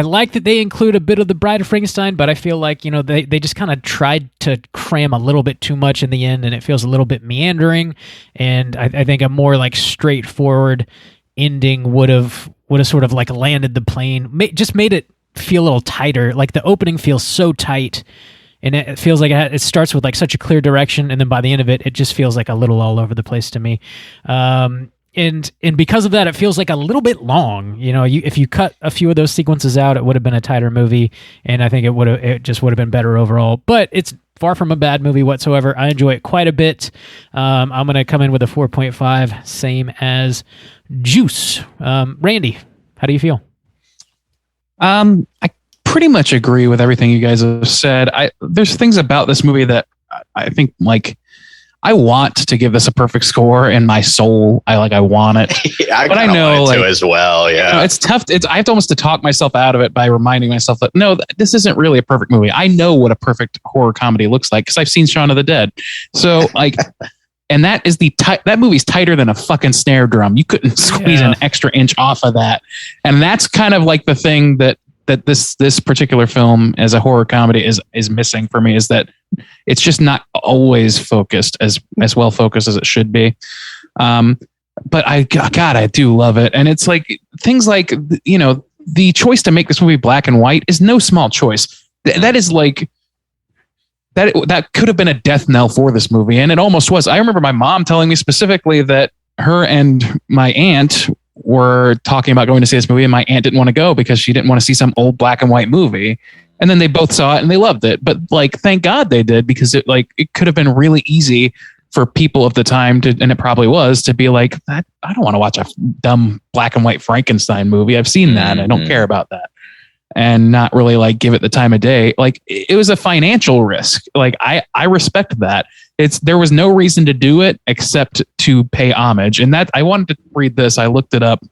like that they include a bit of the Bride of Frankenstein, but I feel like, they just kind of tried to cram a little bit too much in the end, and it feels a little bit meandering. And I think a more like straightforward ending would have sort of like landed the plane, just made it feel a little tighter. Like the opening feels so tight, and it feels like it starts with like such a clear direction, and then by the end of it, it just feels like a little all over the place to me. And because of that, it feels like a little bit long. If you cut a few of those sequences out, it would have been a tighter movie, and I think it just would have been better overall. But it's far from a bad movie whatsoever. I enjoy it quite a bit. I'm going to come in with a 4.5, same as Juice. Randy, how do you feel? I pretty much agree with everything you guys have said. There's things about this movie that I think like I want to give this a perfect score in my soul. I want it. I but I know want it to as well. Yeah, it's tough. I have to almost to talk myself out of it by reminding myself that no, this isn't really a perfect movie. I know what a perfect horror comedy looks like because I've seen Shaun of the Dead. So like, and that is that movie's tighter than a fucking snare drum. You couldn't squeeze an extra inch off of that. And that's kind of like the thing that this particular film as a horror comedy is missing for me, is that it's just not always focused as well focused as it should be. But I do love it. And it's like things like, you know, the choice to make this movie black and white is no small choice. That is like, that could have been a death knell for this movie. And it almost was. I remember my mom telling me specifically that her and my aunt were talking about going to see this movie, and my aunt didn't want to go because she didn't want to see some old black and white movie. And then they both saw it and they loved it. But like, thank God they did, because it could have been really easy for people of the time to, and it probably was, to be like, I don't want to watch a dumb black and white Frankenstein movie. I've seen that. I don't care about that. And not really like give it the time of day. Like, it was a financial risk. Like I respect that. There was no reason to do it except to pay homage. And that I wanted to read this. I looked it up.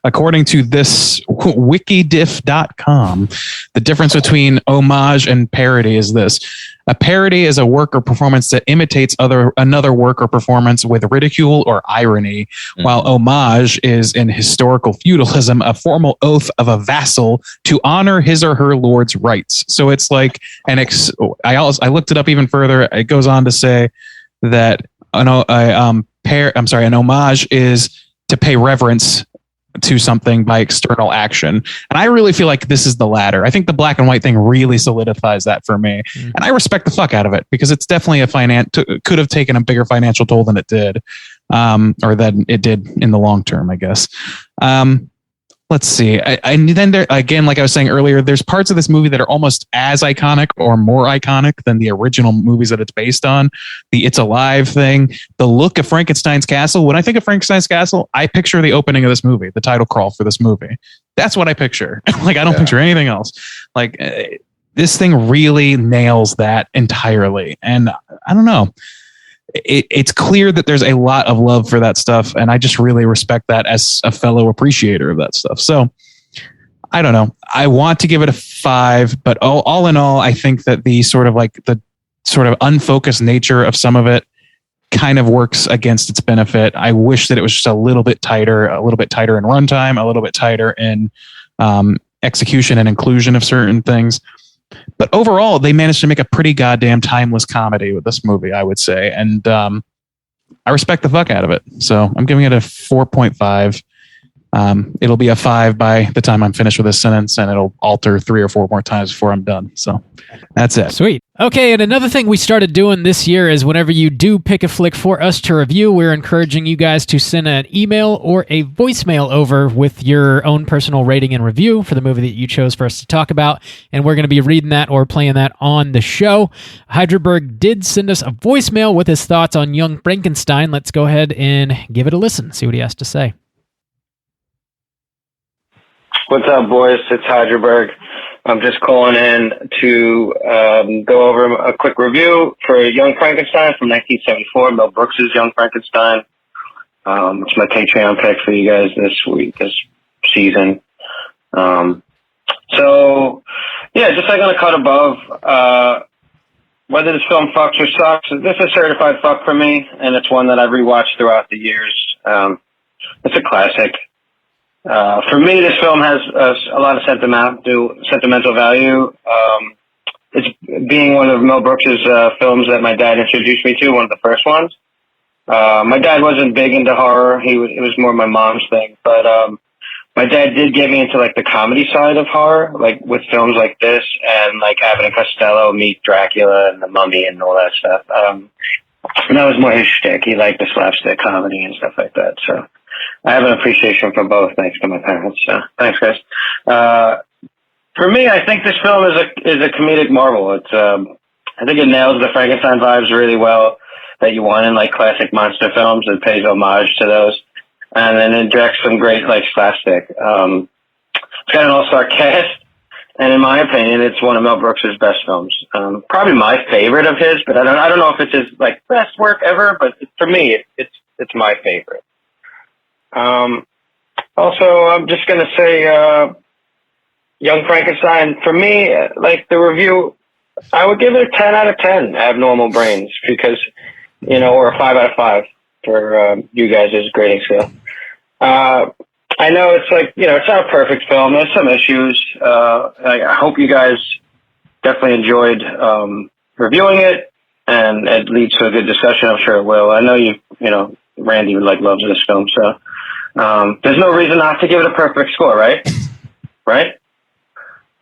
According to this wikidiff.com, the difference between homage and parody is this. A parody is a work or performance that imitates another work or performance with ridicule or irony, while homage is, in historical feudalism, a formal oath of a vassal to honor his or her lord's rights. So it's like I looked it up even further. It goes on to say that an homage is to pay reverence to something by external action. And I really feel like this is the latter. I think the black and white thing really solidifies that for me. And I respect the fuck out of it, because it's definitely could have taken a bigger financial toll than it did, or than it did in the long term, I guess. Let's see. And then there, again, like I was saying earlier, there's parts of this movie that are almost as iconic or more iconic than the original movies that it's based on. The It's Alive thing, the look of Frankenstein's castle. When I think of Frankenstein's castle, I picture the opening of this movie, the title crawl for this movie. That's what I picture. Like, I don't picture anything else. Like, this thing really nails that entirely. And I don't know. It's clear that there's a lot of love for that stuff, and I just really respect that as a fellow appreciator of that stuff. So I don't know. I want to give it a 5, but all in all, I think that the sort of unfocused nature of some of it kind of works against its benefit. I wish that it was just a little bit tighter in runtime, a little bit tighter in execution and inclusion of certain things. But overall, they managed to make a pretty goddamn timeless comedy with this movie, I would say. And I respect the fuck out of it. So I'm giving it a 4.5. It'll be a 5 by the time I'm finished with this sentence, and it'll alter 3 or 4 more times before I'm done. So that's it. Sweet. Okay, and another thing we started doing this year is whenever you do pick a flick for us to review, we're encouraging you guys to send an email or a voicemail over with your own personal rating and review for the movie that you chose for us to talk about, and we're going to be reading that or playing that on the show. Hydraberg did send us a voicemail with his thoughts on Young Frankenstein. Let's go ahead and give it a listen, see what he has to say. What's up, boys? It's Hydraberg. I'm just calling in to go over a quick review for Young Frankenstein from 1974, Mel Brooks' Young Frankenstein. It's my Patreon pick for you guys this season. So, yeah, just like on a cut above, whether this film fucks or sucks, this is a certified fuck for me, and it's one that I've rewatched throughout the years. It's a classic. For me, this film has a lot of sentimental value. It's being one of Mel Brooks' films that my dad introduced me to, one of the first ones. My dad wasn't big into horror. It was more my mom's thing. But my dad did get me into like the comedy side of horror, like with films like this and like Abbott and Costello meet Dracula and The Mummy and all that stuff. And that was more his shtick. He liked the slapstick comedy and stuff like that. So I have an appreciation for both, thanks to my parents. So thanks, guys. For me, I think this film is a comedic marvel. It's I think it nails the Frankenstein vibes really well that you want in like classic monster films. It pays homage to those, and then it directs some great like slapstick. It's got an all-star cast. And in my opinion, it's one of Mel Brooks' best films. Probably my favorite of his, but I don't know if it's his like best work ever. But for me, it's my favorite. Also, I'm just gonna say, Young Frankenstein. For me, like the review, I would give it a 10 out of 10. Abnormal Brains, because or a 5 out of 5 for you guys' grading scale. I know it's like, it's not a perfect film. There's some issues. I hope you guys definitely enjoyed reviewing it, and it leads to a good discussion. I'm sure it will. I know Randy loves this film, so there's no reason not to give it a perfect score, right? Right?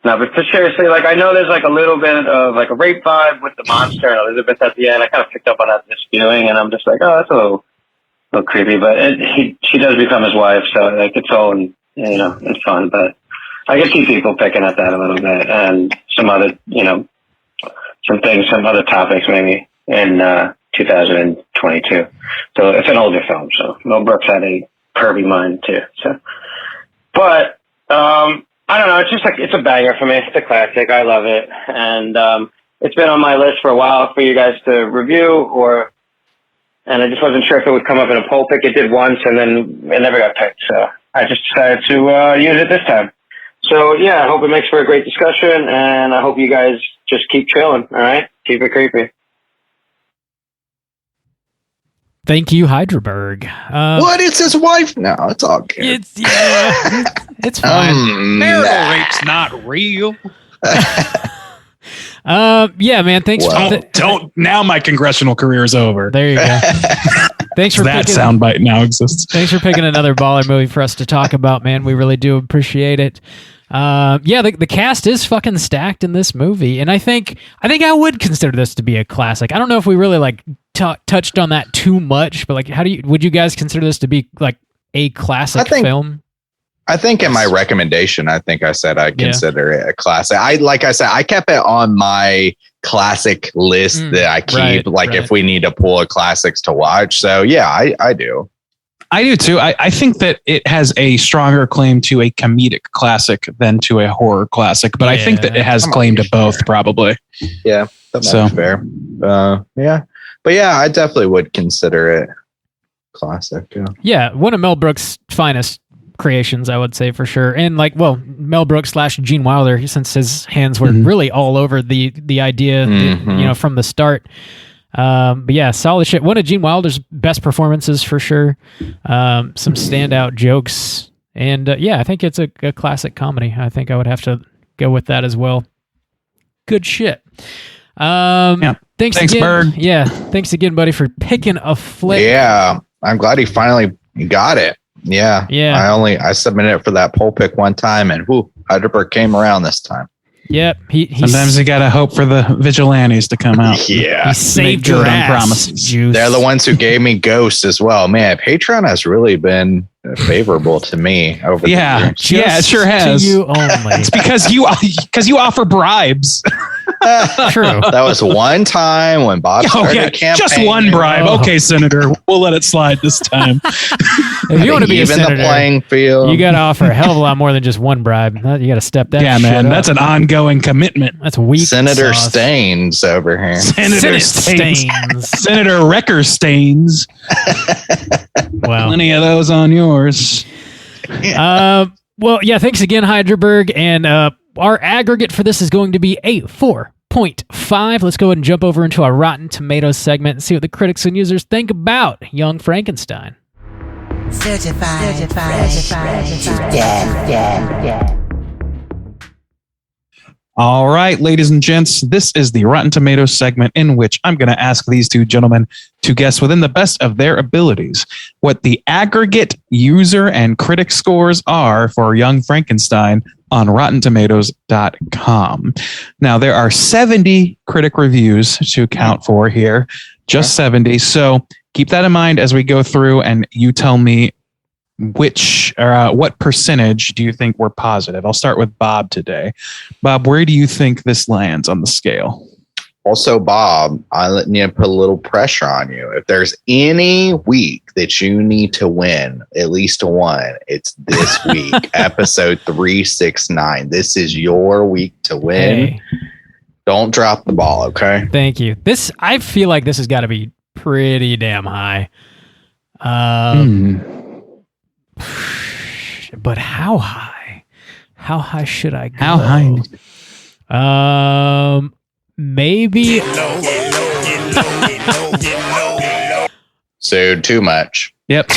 No, but seriously, I know there's a little bit of a rape vibe with the monster and Elizabeth at the end. I kind of picked up on that this viewing, and I'm just like, oh, that's a little creepy, but she does become his wife, so it's all it's fun. But I can see people picking at that a little bit, and some other some other topics maybe in 2022. So it's an older film, so Mel Brooks had a pervy mind too. So, but I don't know. It's just it's a banger for me. It's a classic. I love it, and it's been on my list for a while for you guys to review, and I just wasn't sure if it would come up in a poll pick. It did once, and then it never got picked. So I just decided to use it this time. So, yeah, I hope it makes for a great discussion, and I hope you guys just keep chilling, all right? Keep it creepy. Thank you, Hydraberg. What? It's his wife now. It's all good. It's fine. Marital rape's not real. Yeah, man. Thanks. Don't. Now my congressional career is over. There you go. Thanks for that picking, soundbite now exists. Thanks for picking another baller movie for us to talk about, man. We really do appreciate it. The cast is fucking stacked in this movie, and I think I would consider this to be a classic. I don't know if we really touched on that too much, but would you guys consider this to be a classic film? I think in my recommendation, I think I said I consider it a classic. I kept it on my classic list that I keep, if we need to pull a classics to watch. So yeah, I do. I do too. I think that it has a stronger claim to a comedic classic than to a horror classic, but I think that it has claim to both probably. Yeah, that's fair. Yeah, but yeah, I definitely would consider it classic. Yeah, one of Mel Brooks' finest creations, I would say, for sure. And Mel Brooks / Gene Wilder, since his hands were really all over the idea, from the start. But yeah, solid shit. One of Gene Wilder's best performances for sure. Some standout jokes, and I think it's a classic comedy. I think I would have to go with that as well. Good shit. Thanks again, Berg. Yeah, thanks again, buddy, for picking a flick. Yeah, I'm glad he finally got it. Yeah. I submitted it for that poll pick one time, and Hyderberg came around this time. Yep. Sometimes you gotta hope for the vigilantes to come out. Yeah. He saved your ass. Promises. Juice. They're the ones who gave me Ghost as well. Man, Patreon has really been favorable to me over the years. Yeah, it sure has. To you only. It's because you offer bribes. True. That was one time when Bob started a campaign. Just one bribe. Oh. Okay, Senator. We'll let it slide this time. If you want to be even a senator, the playing field, you got to offer a hell of a lot more than just one bribe. You got to step that. Yeah, shit man. up. That's an ongoing commitment. That's weak. Senator sauce. Staines over here. Senator Staines. Senator Wrecker Staines. Wow. Plenty of those on yours. Well, yeah, thanks again, Hyderberg. And our aggregate for this is going to be a 4.5. Let's go ahead and jump over into our Rotten Tomatoes segment and see what the critics and users think about Young Frankenstein. Certified fresh to death. All right, ladies and gents, this is the Rotten Tomatoes segment in which I'm going to ask these two gentlemen to guess within the best of their abilities what the aggregate user and critic scores are for Young Frankenstein on RottenTomatoes.com. Now, there are 70 critic reviews to count for here, just 70. So keep that in mind as we go through, and you tell me what percentage do you think were positive? I'll start with Bob today. Bob, where do you think this lands on the scale? Also, Bob, I need to put a little pressure on you. If there's any week that you need to win at least one, it's this week, episode 369. This is your week to win. Hey. Don't drop the ball, okay? Thank you. I feel like this has got to be pretty damn high. But how high? How high should I go? How high? Maybe. So too much. Yep.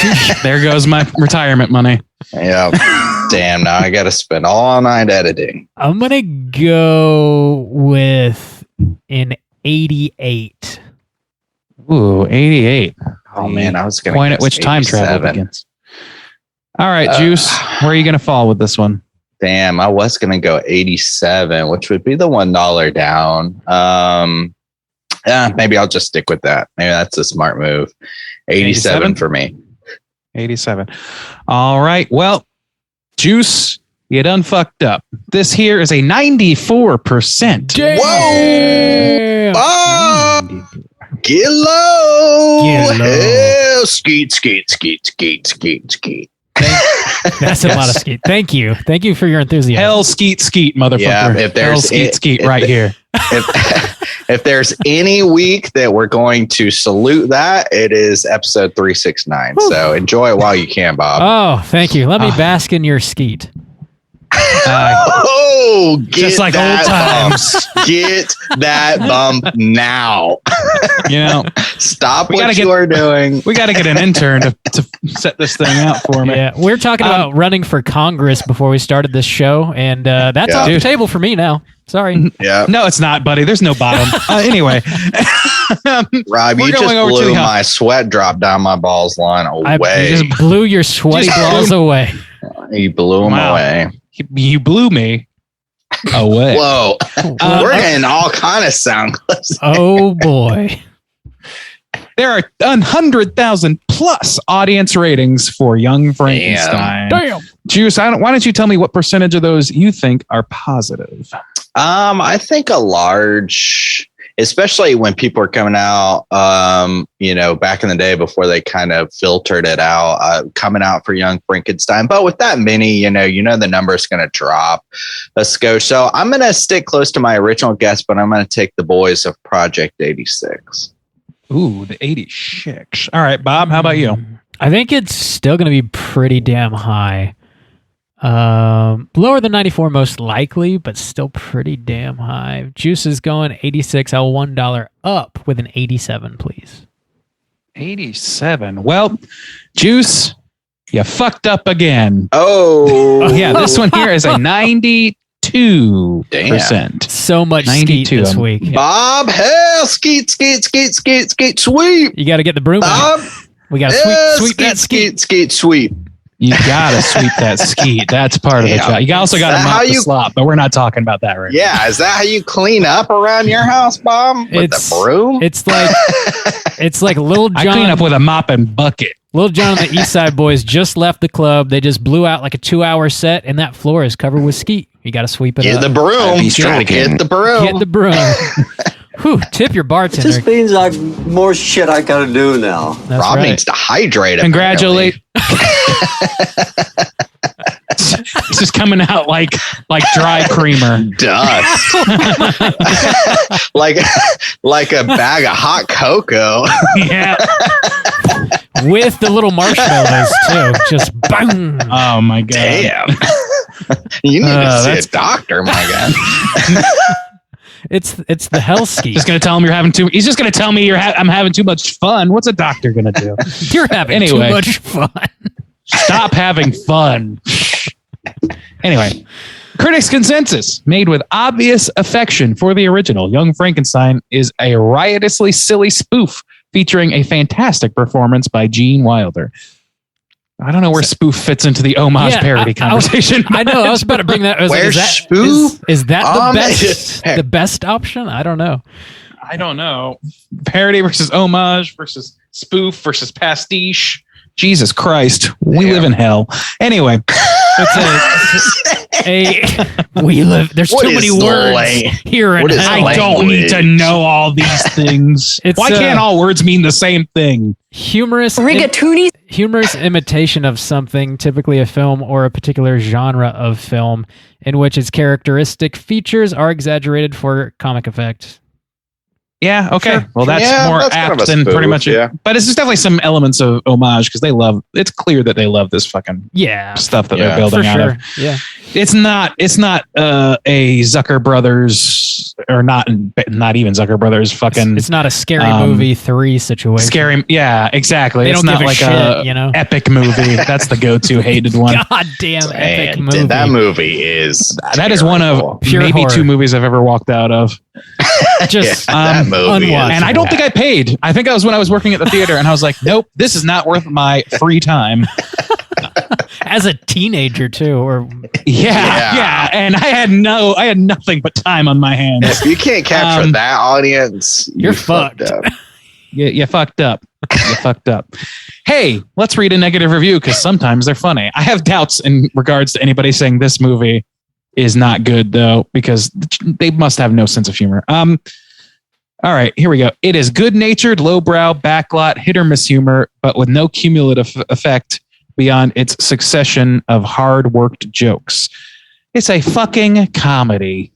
There goes my retirement money. Yeah. Damn, now I got to spend all night editing. I'm going to go with an 88. Ooh, 88. Oh, man, I was going to point at which time travel begins. All right, Juice, where are you going to fall with this one? Damn, I was going to go 87, which would be the $1 down. Yeah, maybe I'll just stick with that. Maybe that's a smart move. 87 for me. 87. All right. Well, Juice, you done fucked up. This here is a 94%. Damn. Whoa! Oh! Get low! Get low. Hell, skeet, skeet, skeet, skeet, skeet, skeet. That's a lot of skeet. Thank you. Thank you for your enthusiasm. Hell, skeet, skeet, motherfucker. Yeah, if there's Hell, skeet, skeet, right here. If there's any week that we're going to salute that, it is episode 369. Whew. So enjoy it while you can, Bob. Oh, thank you. Let me bask in your skeet. Oh, just like old times. Get that bump now. You know, stop what you are doing. We got to get an intern to set this thing out for me. Yeah, we're talking about running for Congress before we started this show, and that's off the table for me now. Sorry. Yeah. No, it's not, buddy. There's no bottom. Anyway, Rob, you just blew my sweat drop down my balls line away. You just blew your sweaty balls away. You blew them away. You blew me away. Whoa. We're getting all kind of sound clips. Oh, boy. There are 100,000 plus audience ratings for Young Frankenstein. Damn. Juice, why don't you tell me what percentage of those you think are positive? I think a large, especially when people are coming out, back in the day before they kind of filtered it out, coming out for Young Frankenstein. But with that many, the number is going to drop a skosh. So I'm going to stick close to my original guess, but I'm going to take the boys of Project 86. Ooh, the 86. All right, Bob, how about you? I think it's still going to be pretty damn high. Lower than 94 most likely, but still pretty damn high. Juice is going 86. I'll $1 up with an 87, please. 87. Well, Juice, you fucked up again. Oh, yeah. This one here is a 92%. So much skeet this week. Bob, hell, skeet, skeet, skeet, skeet, skeet, sweep. You got to get the broom. Bob, we got to sweep that skeet, skeet, sweep. You gotta sweep that skeet. That's part of the job. You also gotta mop the slop, but we're not talking about that right now. Yeah, is that how you clean up around your house, Bob? With the broom? It's like Little John. I clean up with a mop and bucket. Little John and the East Side Boys just left the club. They just blew out like a 2-hour set, and that floor is covered with skeet. You got to sweep it up. Get the broom. Get the broom. Get the broom. Whew, tip your bartender. This means I've more shit I gotta do now. That's Rob right. needs to hydrate. Congratulate. It's just coming out like dry creamer. Dust. like a bag of hot cocoa. Yeah. With the little marshmallows too. Just boom. Oh my god. Damn. You need to see a doctor, my god. It's the hell ski. Just gonna tell him you're having too. He's just gonna tell me I'm having too much fun. What's a doctor gonna do? You're having too much fun. Stop having fun. Anyway, critics' consensus, made with obvious affection for the original, Young Frankenstein is a riotously silly spoof featuring a fantastic performance by Gene Wilder. I don't know where spoof fits into the homage parody conversation. I know. I was about to bring that. Where's spoof? Is that the best? The best option? I don't know. Parody versus homage versus spoof versus pastiche. Jesus Christ, we live in hell. Anyway, we live. There's What too many is words lang- here. what is I don't need to know all these things. It's, Why can't all words mean the same thing? humorous imitation of something, typically a film or a particular genre of film, in which its characteristic features are exaggerated for comic effect. Yeah, okay. Sure. Well, that's Yeah, more that's kind apt of a than spoof, pretty much yeah. But it's just definitely some elements of homage because it's clear that they love this fucking Yeah, stuff that Yeah, they're building for out sure. of. Yeah, It's not a Zucker Brothers or not even Zucker Brothers fucking it's not a Scary Movie 3 situation. scary. Yeah, exactly. They It's don't not give a like shit, you know? epic movie. That's the go-to hated one. God damn epic Man, movie. that movie is That is one of terrible. Pure maybe horror. 2 movies I've ever walked out of. Just that movie. unwatchable. And I don't think I paid. I think I was when I was working at the theater and I was like, nope, this is not worth my free time. as a teenager too, or Yeah. And I had nothing but time on my hands. If you can't capture that audience, you're fucked. up. You fucked up. You fucked up. Hey, let's read a negative review because sometimes they're funny. I have doubts in regards to anybody saying this movie is not good though, because they must have no sense of humor. All right, here we go. It is good-natured, lowbrow, backlot, hit-or-miss humor, but with no cumulative effect beyond its succession of hard-worked jokes. It's a fucking comedy.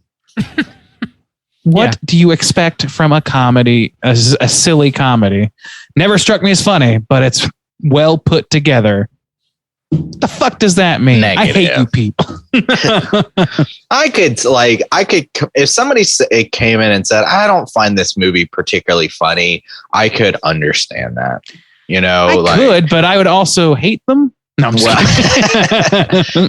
What do you expect from a comedy, a silly comedy? Never struck me as funny, but it's well put together. What the fuck does that mean? Negative. I hate you people. I could, if somebody came in and said, I don't find this movie particularly funny, I could understand that. You know, I could, but I would also hate them. No, I'm sorry.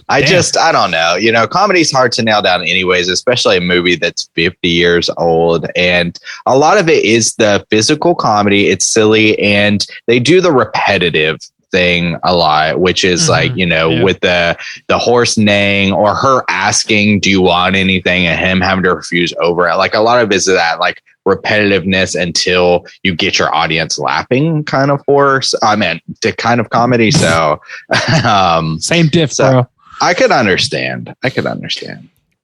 I don't know. You know, comedy's hard to nail down anyways, especially a movie that's 50 years old. And a lot of it is the physical comedy. It's silly and they do the repetitive thing a lot, which is with the horse neighing or her asking, do you want anything? And him having to refuse over it. Like a lot of it is that like repetitiveness until you get your audience laughing kind of horse. I mean, the kind of comedy. So same diff, bro. I could understand.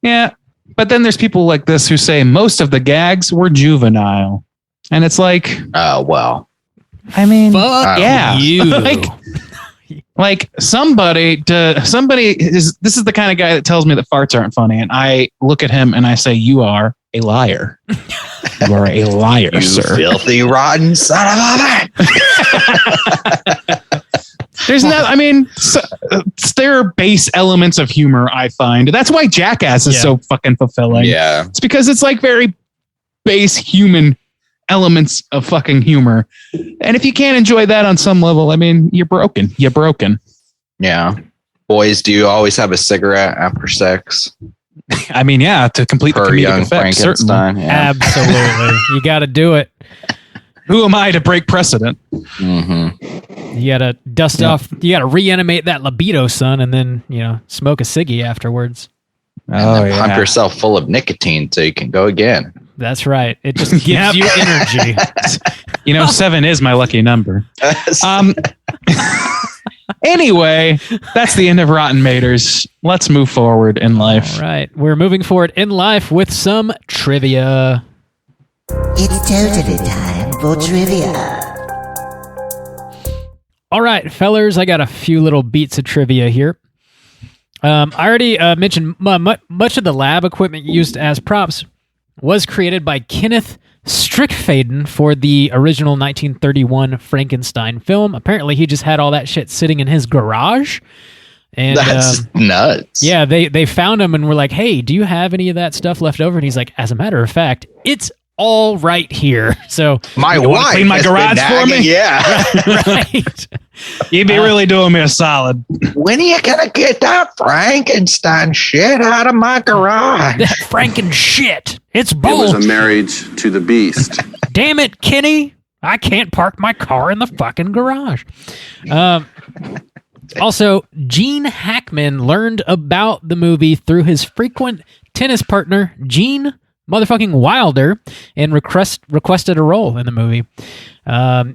Yeah. But then there's people like this who say most of the gags were juvenile. And it's like, well, I mean, fuck yeah, you. like somebody is. This is the kind of guy that tells me that farts aren't funny, and I look at him and I say, "You are a liar. You are a liar, you sir. Filthy, rotten son of a bitch." There's no. I mean, there are base elements of humor. I find that's why Jackass is so fucking fulfilling. Yeah, it's because it's like very base human elements of fucking humor. And if you can't enjoy that on some level, I mean, you're broken. Yeah. Boys, do you always have a cigarette after sex? I mean, yeah, to complete the comedic Young effect, Frankenstein. certainly. Yeah. Absolutely. You got to do it. Who am I to break precedent? Mm-hmm. You got to dust off. You got to reanimate that libido, son, and then, smoke a ciggy afterwards. And then pump yourself full of nicotine so you can go again. That's right. It just gives you energy. 7 is my lucky number. Anyway, that's the end of Rotten Maters. Let's move forward in life. All right. We're moving forward in life with some trivia. It's totally time for trivia. All right, fellers, I got a few little beats of trivia here. I already mentioned much of the lab equipment used as props was created by Kenneth Strickfaden for the original 1931 Frankenstein film. Apparently, he just had all that shit sitting in his garage. And that's nuts. Yeah, they found him and were like, hey, do you have any of that stuff left over? And he's like, as a matter of fact, it's all right here. So my you wife clean my has garage been for me? nagging, Yeah. right. You'd be really doing me a solid. When are you gonna get that Frankenstein shit out of my garage? That Franken shit. It's It bull. was a marriage to the beast. Damn it, Kenny. I can't park my car in the fucking garage. Also, Gene Hackman learned about the movie through his frequent tennis partner, Gene motherfucking Wilder, and requested a role in the movie.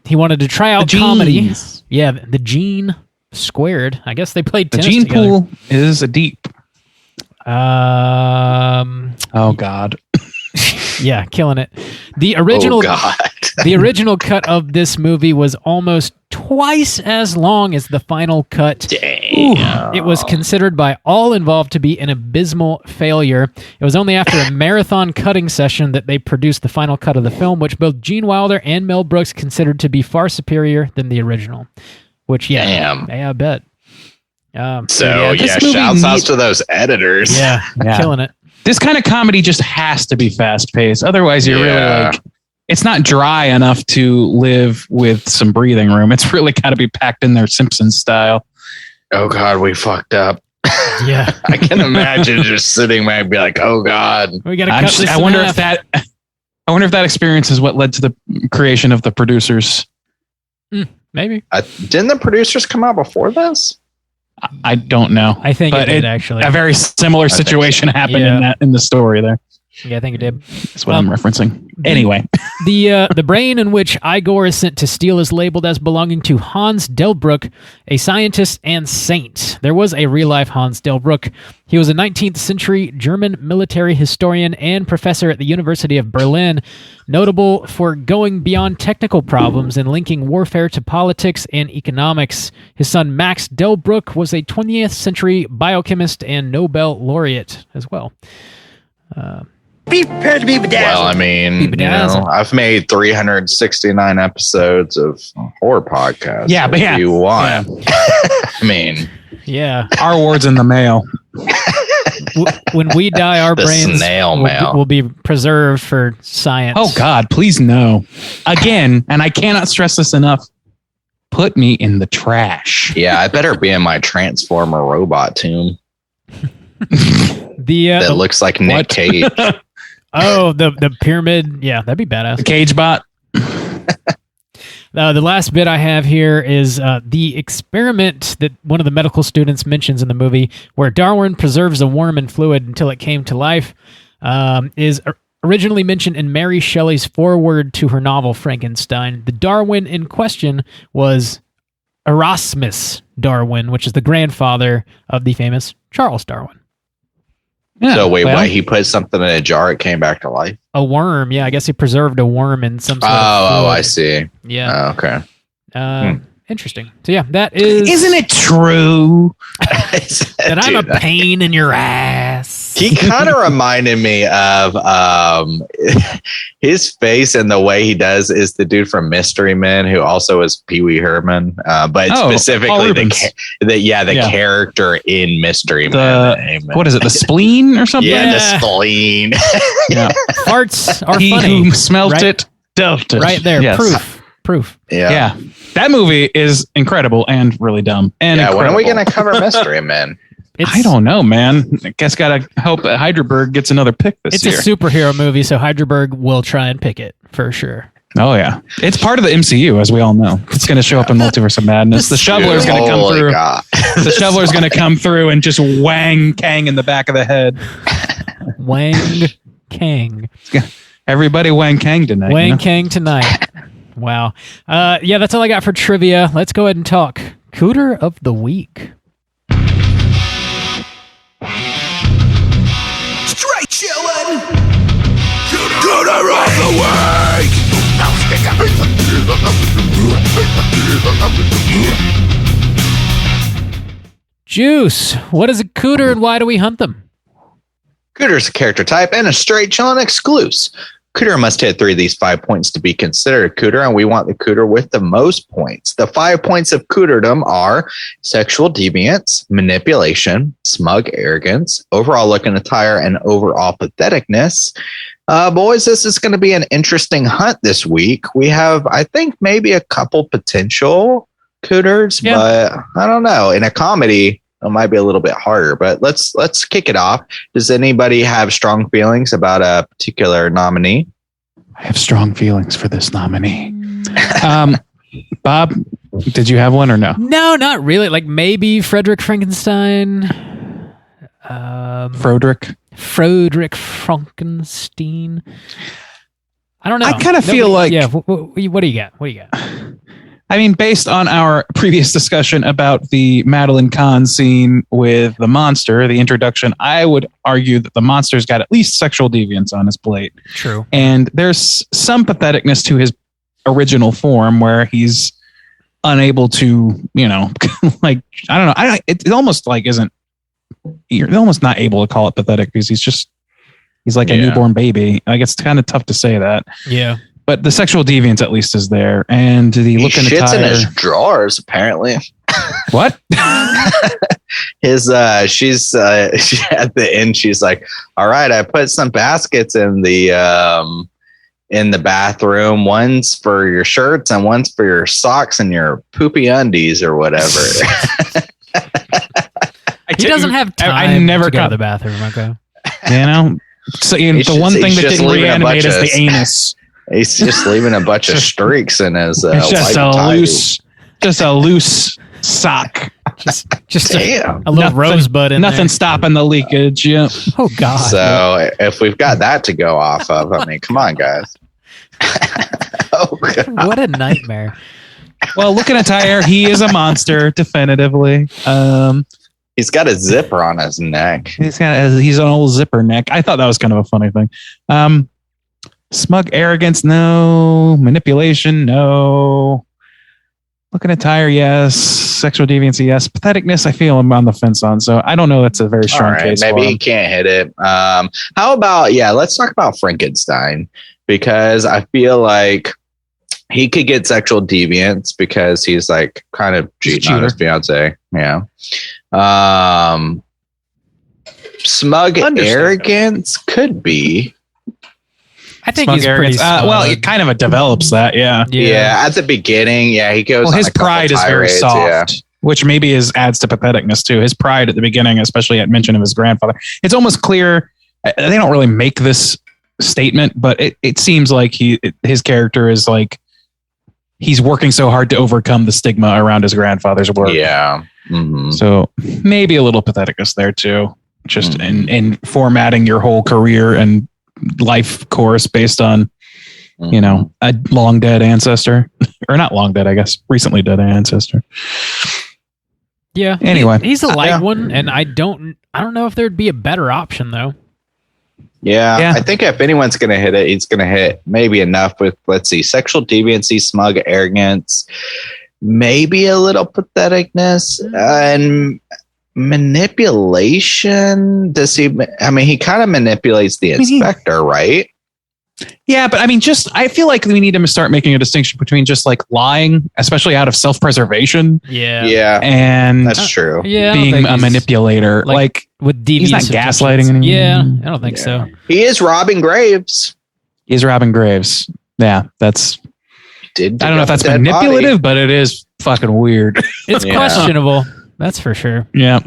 He wanted to try out comedy. Yeah, the Gene squared. I guess they played The tennis gene together. pool is deep. Oh God. Yeah, killing it. The original the original cut of this movie was almost twice as long as the final cut. Damn. It was considered by all involved to be an abysmal failure. It was only after a marathon cutting session that they produced the final cut of the film, which both Gene Wilder and Mel Brooks considered to be far superior than the original. Which, yeah, I bet. This movie shouts out to those editors. Yeah, killing it. This kind of comedy just has to be fast paced. Otherwise, you're really like, it's not dry enough to live with some breathing room. It's really got to be packed in there Simpsons style. Oh God, we fucked up. Yeah. I can imagine just sitting there and be like, oh God. We got to cut this I wonder if that experience is what led to the creation of the producers. Maybe. Didn't the producers come out before this? I don't know. I think it did, actually. A very similar situation happened in the story there. Yeah, I think it did. That's what I'm referencing. Anyway. The brain in which Igor is sent to steal is labeled as belonging to Hans Delbrück, a scientist and saint. There was a real-life Hans Delbrück. He was a 19th century German military historian and professor at the University of Berlin, notable for going beyond technical problems and linking warfare to politics and economics. His son Max Delbrück was a 20th century biochemist and Nobel laureate as well. Be prepared to be bedazzled. Well, I mean, I've made 369 episodes of horror podcasts. Yeah, but if you want. I mean, our award's in the mail. When we die, our brains will be preserved for science. Oh God, please no. Again, and I cannot stress this enough. Put me in the trash. Yeah, I better be in my Transformer robot tomb. That looks like Nick Cage. Oh, the pyramid. Yeah, that'd be badass. The cage bot. The last bit I have here is the experiment that one of the medical students mentions in the movie, where Darwin preserves a worm in fluid until it came to life, is originally mentioned in Mary Shelley's foreword to her novel Frankenstein. The Darwin in question was Erasmus Darwin, which is the grandfather of the famous Charles Darwin. Yeah, so wait, he put something in a jar, it came back to life? A worm, yeah. I guess he preserved a worm in some sort of fluid. I see. Yeah. Okay. Interesting. So yeah, that is... Isn't it true that I'm a pain in your ass? He kind of reminded me of his face, and the way he does is the dude from Mystery Men, who also is Pee Wee Herman, but specifically the character in Mystery Men. What is it? The spleen or something? Yeah, the spleen. Farts are he funny. Who smelt it, dealt it. Right there. Yes. Proof. Yeah. That movie is incredible and really dumb. And when are we going to cover Mystery Men? I don't know, man. I guess got to hope that Heidelberg gets another pick this year. It's a superhero movie, so Heidelberg will try and pick it for sure. Oh, yeah. It's part of the MCU, as we all know. It's going to show up in Multiverse of Madness. The Shoveler's going to come through. The Shoveler's going to come through and just wang Kang in the back of the head. Wang Kang. Everybody wang Kang tonight. Wang Kang tonight. Wow. That's all I got for trivia. Let's go ahead and talk Cooter of the Week. Straight chillin'. Cooter of the Week. Juice. What is a cooter and why do we hunt them? Cooter's a character type and a straight chillin' exclusive. Cooter must hit 3 of these 5 points to be considered a cooter, and we want the cooter with the most points. The 5 points of cooterdom are sexual deviance, manipulation, smug arrogance, overall look and attire, and overall patheticness. Boys, this is going to be an interesting hunt this week. We have, I think, maybe a couple potential cooters, but I don't know. In a comedy, it might be a little bit harder, but let's kick it off. Does anybody have strong feelings about a particular nominee? I have strong feelings for this nominee. Bob, did you have one or no? No, not really. Like maybe Frederick Frankenstein. Frederick Frankenstein. I don't know. I kind of feel like... Yeah, what do you got? I mean, based on our previous discussion about the Madeline Kahn scene with the monster, the introduction, I would argue that the monster's got at least sexual deviance on his plate. True. And there's some patheticness to his original form where he's unable to, like, I don't know. It almost like isn't, you're almost not able to call it pathetic because he's like a newborn baby. Like, it's kind of tough to say that. Yeah. But the sexual deviance at least is there. And the He look in the shits in tire. his drawers, apparently. What? She's at the end, she's like, all right, I put some baskets in the bathroom. One's for your shirts and one's for your socks and your poopy undies or whatever. He doesn't have time to go to the bathroom. Okay. So the one thing that didn't reanimate is the anus. He's just leaving a bunch of streaks in his. It's just a loose sock. Just a little rosebud in nothing there. stopping the leakage. Yeah. Oh God. So if we've got that to go off of, I mean, come on, guys. Oh God. What a nightmare. Well, look at a tire. He is a monster, definitively. He's got a zipper on his neck. He's an old zipper neck. I thought that was kind of a funny thing. Smug arrogance, no. Manipulation, no. Looking at tire, yes. Sexual deviancy, yes. Patheticness, I feel I'm on the fence on. So I don't know. That's a very strong case. Maybe he can't hit it. How about, let's talk about Frankenstein, because I feel like he could get sexual deviance because he's like kind of cheating on his fiance. Yeah. Smug arrogance could be. I think he's pretty smug. well, it kind of develops that, yeah. At the beginning, he goes. Well, his pride is very soft, which maybe adds to patheticness too. His pride at the beginning, especially at mention of his grandfather, it's almost clear they don't really make this statement, but it seems like his character is like he's working so hard to overcome the stigma around his grandfather's work. Yeah. Mm-hmm. So maybe a little patheticness there too, just in formatting your whole career and life course based on, a long dead ancestor or not long dead, I guess, recently dead ancestor. Yeah. Anyway, he's a light one, and I don't know if there'd be a better option though. Yeah. I think if anyone's going to hit it, he's going to hit maybe enough with, let's see, sexual deviancy, smug arrogance, maybe a little patheticness, and manipulation. Does he? I mean, he kind of manipulates the inspector, right? Yeah, but I mean, I feel like we need to start making a distinction between just like lying, especially out of self-preservation. Yeah, and that's true. Being a manipulator, like with he's not gaslighting anyone. Yeah, I don't think so. He is robbing graves. Yeah, that's. I don't know if that's manipulative, but it is fucking weird. It's questionable. That's for sure. Yeah.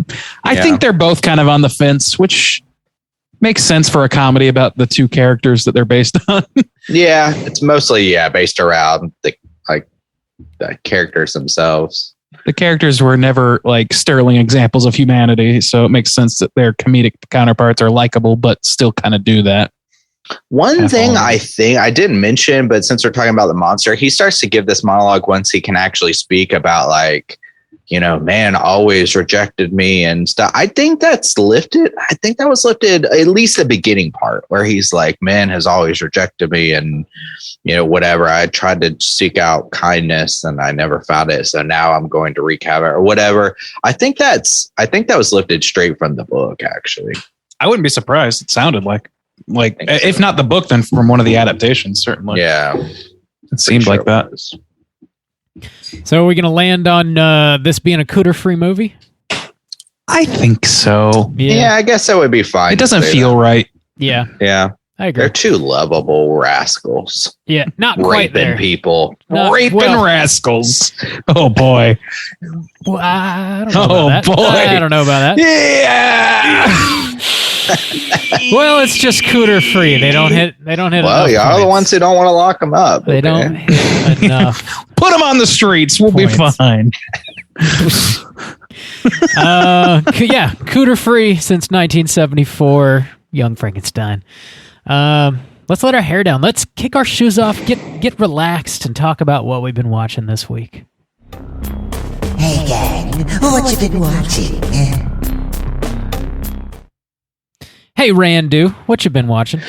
I think they're both kind of on the fence, which makes sense for a comedy about the two characters that they're based on. Yeah, it's mostly based around the characters themselves. The characters were never like sterling examples of humanity, so it makes sense that their comedic counterparts are likable but still kind of do that. One thing I think I didn't mention, but since we're talking about the monster, he starts to give this monologue once he can actually speak about like, man always rejected me and stuff. I think that's lifted. I think that was lifted, at least the beginning part where he's like, man has always rejected me and, whatever. I tried to seek out kindness and I never found it. So now I'm going to wreak havoc or whatever. I think that was lifted straight from the book, actually. I wouldn't be surprised. It sounded like if not the book, then from one of the adaptations, certainly. Yeah. It seemed like that. So are we going to land on this being a Cooter-free movie? I think so. Yeah, I guess that would be fine. It doesn't feel right. Yeah. Yeah. I agree. They're two lovable rascals. Yeah, not quite there. Raping people. Rascals. Oh, boy. Well, I don't know about that. Boy. I don't know about that. Yeah. Well, it's just Cooter-free. They don't hit. Well, y'all are the ones who don't want to lock them up. They don't hit enough. Put them on the streets. We'll be fine. Cooter-free since 1974. Young Frankenstein. Let's let our hair down. Let's kick our shoes off. Get relaxed and talk about what we've been watching this week. What you been watching? Hey, Randu, what you been watching?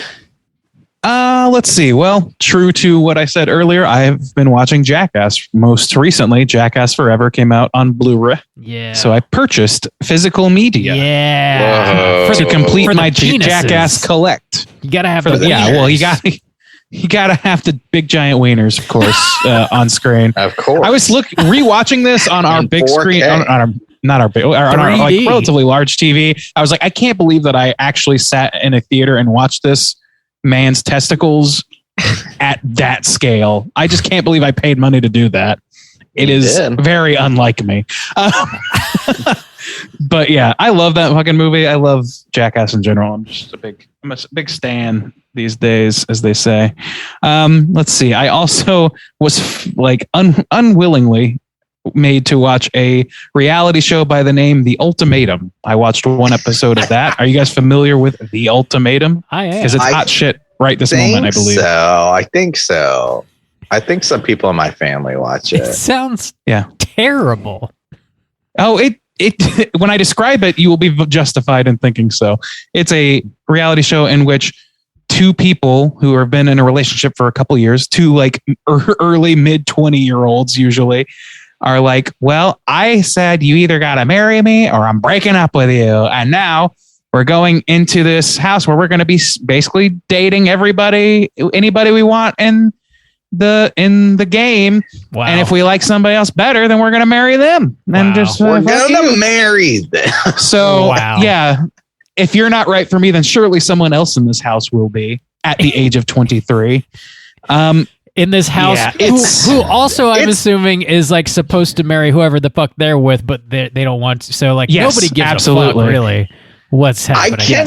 Let's see. Well, true to what I said earlier, I have been watching Jackass. Most recently, Jackass Forever came out on Blu-ray. Yeah. So I purchased physical media. Yeah. To complete for the my penises. Jackass collect. You gotta have the yeah. Well, wieners. you gotta have the big giant wieners, of course, on screen. Of course. I was rewatching this on our In big 4K. screen, on our not our big, on our like 3D. relatively large TV. I was like, I can't believe that I actually sat in a theater and watched this man's testicles at that scale. I just can't believe I paid money to do that. It is very unlike me. But yeah, I love that fucking movie. I love Jackass in general. I'm a big stan these days, as they say. Let's see. I also was unwillingly made to watch a reality show by the name The Ultimatum. I watched one episode of that. Are you guys familiar with The Ultimatum? I am. Because it's hot shit right this moment, I believe. I think so. I think some people in my family watch it. It sounds terrible. Oh, it when I describe it, you will be justified in thinking so. It's a reality show in which two people who have been in a relationship for a couple years, two like early mid 20-year-olds usually, are like, well, I said you either got to marry me or I'm breaking up with you. And now we're going into this house where we're going to be basically dating anybody we want in the game. Wow. And if we like somebody else better, then we're going to marry them. And we're going to marry them. So yeah, if you're not right for me, then surely someone else in this house will be at the age of 23. In this house, who also I'm assuming is like supposed to marry whoever the fuck they're with, but they don't want to. So like nobody gives a fuck really what's happening.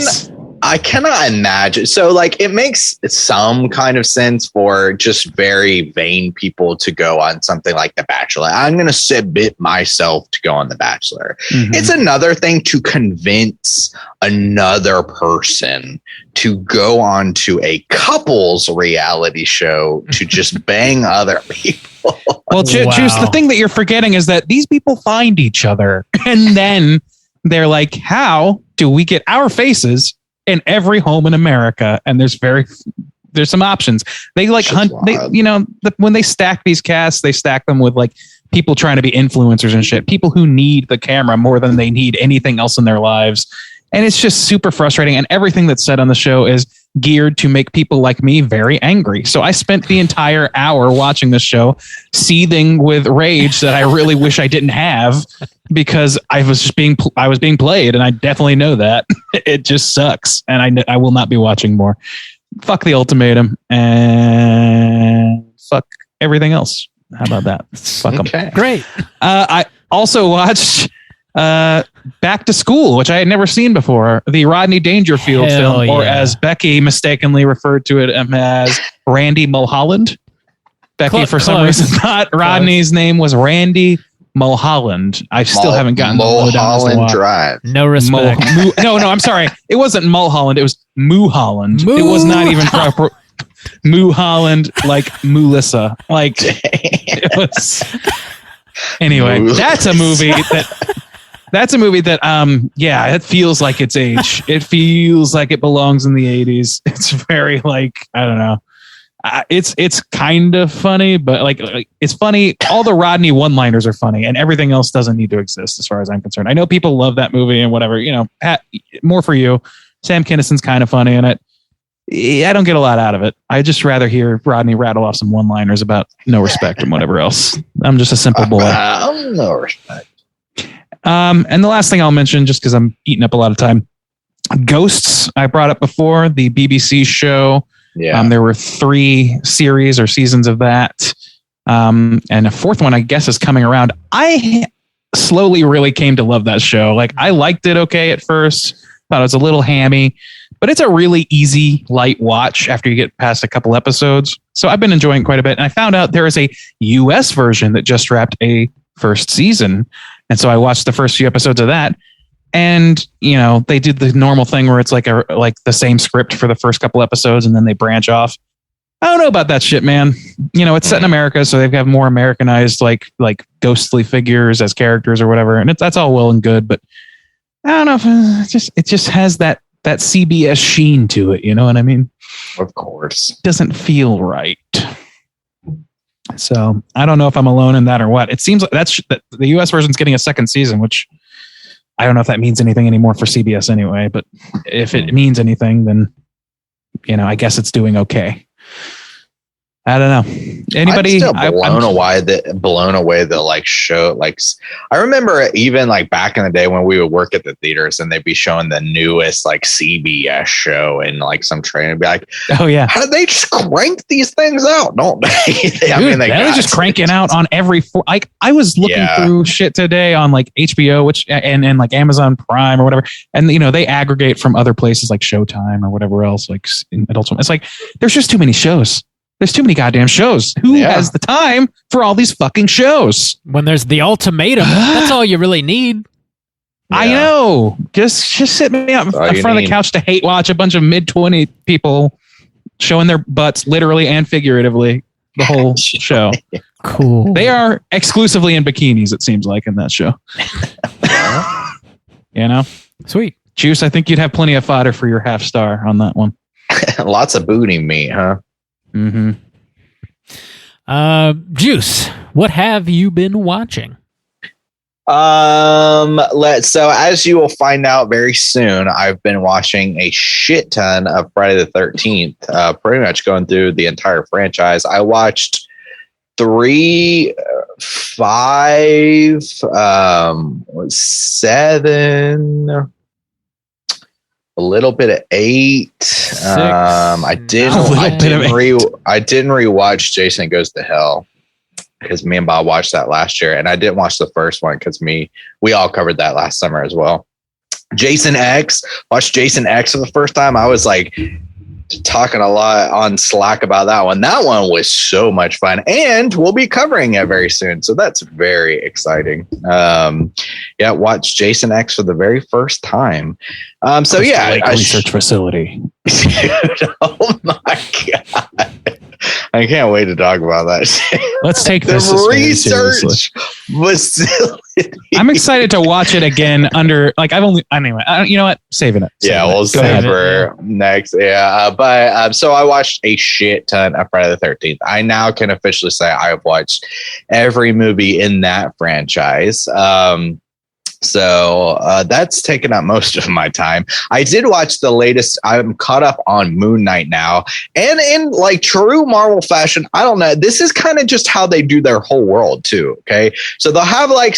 I cannot imagine. So like it makes some kind of sense for just very vain people to go on something like The Bachelor. I'm going to submit myself to go on The Bachelor. Mm-hmm. It's another thing to convince another person to go on to a couple's reality show to just bang other people. Well, Juice, the thing that you're forgetting is that these people find each other and then they're like, how do we get our faces in every home in America? And there's some options. They like hunt, when they stack these casts, they stack them with like people trying to be influencers and shit, people who need the camera more than they need anything else in their lives. And it's just super frustrating. And everything that's said on the show is geared to make people like me very angry. So I spent the entire hour watching this show seething with rage that I really wish I didn't have, because I was being played, and I definitely know that. It just sucks, and I will not be watching more. Fuck The Ultimatum and fuck everything else. How about that? Fuck them. Great. I also watched Back to School, which I had never seen before, the Rodney Dangerfield film, or as Becky mistakenly referred to it as, Randy Mulholland. Becky, for some reason, thought Rodney's name was Randy Mulholland. I still haven't gotten Mulholland Drive. No respect. No, I'm sorry. It wasn't Mulholland. It was Mulholland. It was not even proper. Mulholland, like Melissa. Like it was. Anyway, that's a movie that it feels like its age. It feels like it belongs in the 80s. It's very like, I don't know. It's kind of funny, but like it's funny. All the Rodney one-liners are funny, and everything else doesn't need to exist as far as I'm concerned. I know people love that movie and whatever, more for you. Sam Kinnison's kind of funny in it. I don't get a lot out of it. I just rather hear Rodney rattle off some one-liners about no respect and whatever else. I'm just a simple boy. No respect. And the last thing I'll mention, just because I'm eating up a lot of time, Ghosts. I brought up before, the BBC show. Yeah. There were 3 series or seasons of that. And a 4th one, I guess, is coming around. I slowly really came to love that show. Like, I liked it okay at first. Thought it was a little hammy, but it's a really easy, light watch after you get past a couple episodes. So I've been enjoying it quite a bit. And I found out there is a US version that just wrapped a 1st season. And so I watched the first few episodes of that. And, they did the normal thing where it's like the same script for the first couple episodes and then they branch off. I don't know about that shit, man. It's set in America, so they've got more Americanized, like ghostly figures as characters or whatever, and that's all well and good. But I don't know if it just has that CBS sheen to it. You know what I mean? Of course, it doesn't feel right. So I don't know if I'm alone in that or what. It seems like that the US version's getting a second season, which I don't know if that means anything anymore for CBS anyway. But if it means anything, then I guess it's doing okay. I don't know. Anybody? I'm still blown away the like show. Like I remember even like back in the day when we would work at the theaters and they'd be showing the newest like CBS show and like some training and be like, oh yeah, how do they just crank these things out? Don't they? They're just cranking out on every. I was looking through shit today on like HBO, which and like Amazon Prime or whatever, and they aggregate from other places like Showtime or whatever else. Like in Adult Swim. It's like there's just too many shows. There's too many goddamn shows. Who has the time for all these fucking shows? When there's The Ultimatum, that's all you really need. Yeah. I know. Just sit me up in front of the couch to hate watch a bunch of mid-20 people showing their butts literally and figuratively the whole show. Cool. They are exclusively in bikinis, it seems like, in that show. Sweet. Juice, I think you'd have plenty of fodder for your half star on that one. Lots of booty meat, huh? Mm-hmm. Juice, what have you been watching? So as you will find out very soon, I've been watching a shit ton of Friday the 13th, pretty much going through the entire franchise. I watched 3, 5, 7, a little bit of 8. 6, I didn't rewatch Jason Goes to Hell because me and Bob watched that last year, and I didn't watch the first one because we all covered that last summer as well. Watched Jason X for the first time. I was like talking a lot on Slack about that one. That one was so much fun, and we'll be covering it very soon, so that's very exciting. Watched Jason X for the very first time. Research facility. Dude, oh my god, I can't wait to talk about that. Let's take this research facility. I'm excited to watch it again under like you know what? Saving it. We'll save for next. So I watched a shit ton of Friday the 13th. I now can officially say I've watched every movie in that franchise. So that's taken up most of my time. I did watch the latest. I'm caught up on Moon Knight now. And in like true Marvel fashion, I don't know. This is kind of just how they do their whole world too. Okay. So they'll have like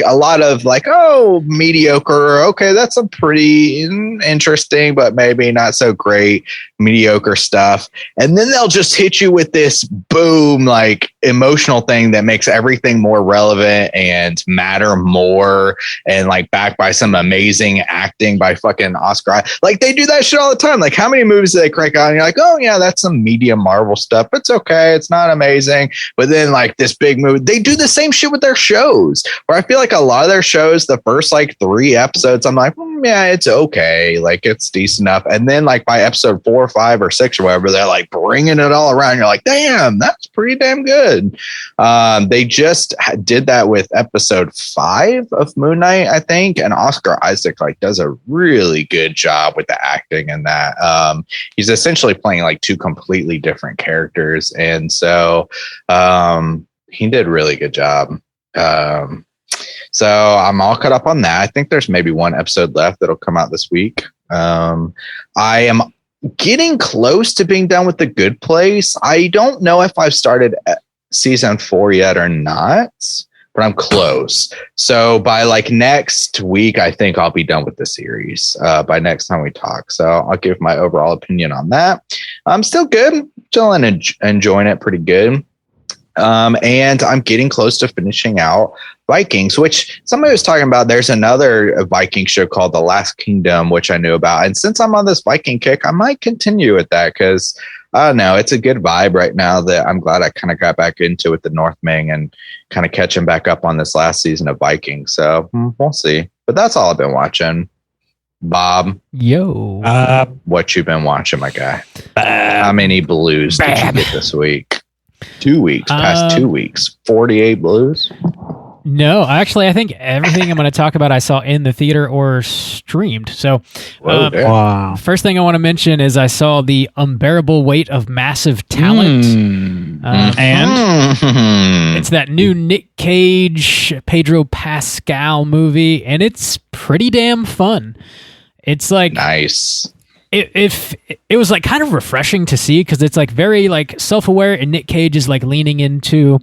a lot of like, oh, mediocre. Okay. That's a pretty interesting, but maybe not so great mediocre stuff. And then they'll just hit you with this boom, like emotional thing that makes everything more relevant and matter more, and like backed by some amazing acting by fucking Oscar. Like they do that shit all the time. Like how many movies do they crank out and you're like, oh yeah, that's some medium Marvel stuff. It's okay. It's not amazing. But then like this big movie, they do the same shit with their shows, where I feel like a lot of their shows, the first like 3 episodes, I'm like, yeah, it's okay. Like it's decent enough. And then like by episode 4, 5, or 6 or whatever, they're like bringing it all around. You're like, damn, that's pretty damn good. They just did that with episode 5 of Moon Knight, I think, and Oscar Isaac like does a really good job with the acting in that. He's essentially playing like 2 completely different characters, and so he did a really good job. So I'm all caught up on that. I think there's maybe 1 episode left that'll come out this week. I am getting close to being done with The Good Place. I don't know if I've started season 4 yet or not, but I'm close. So by like next week, I think I'll be done with the series by next time we talk. So I'll give my overall opinion on that. I'm still good. Still enjoying it pretty good. And I'm getting close to finishing out Vikings, which somebody was talking about. There's another Viking show called The Last Kingdom, which I knew about. And since I'm on this Viking kick, I might continue with that because I don't know, it's a good vibe right now that I'm glad I kind of got back into with the Northman and kind of catching back up on this last season of Vikings. So we'll see. But that's all I've been watching. Bob, Yo. what you been watching, my guy? How many blues did you get this week? 2 weeks, past 2 weeks. 48 blues? No, actually, I think everything I'm going to talk about I saw in the theater or streamed. So, Wow. first thing I want to mention is I saw The Unbearable Weight of Massive Talent. And It's that new Nick Cage, Pedro Pascal movie, and it's pretty damn fun. It's like Nice. If it was like kind of refreshing to see because it's like very like self-aware, and Nick Cage is like leaning into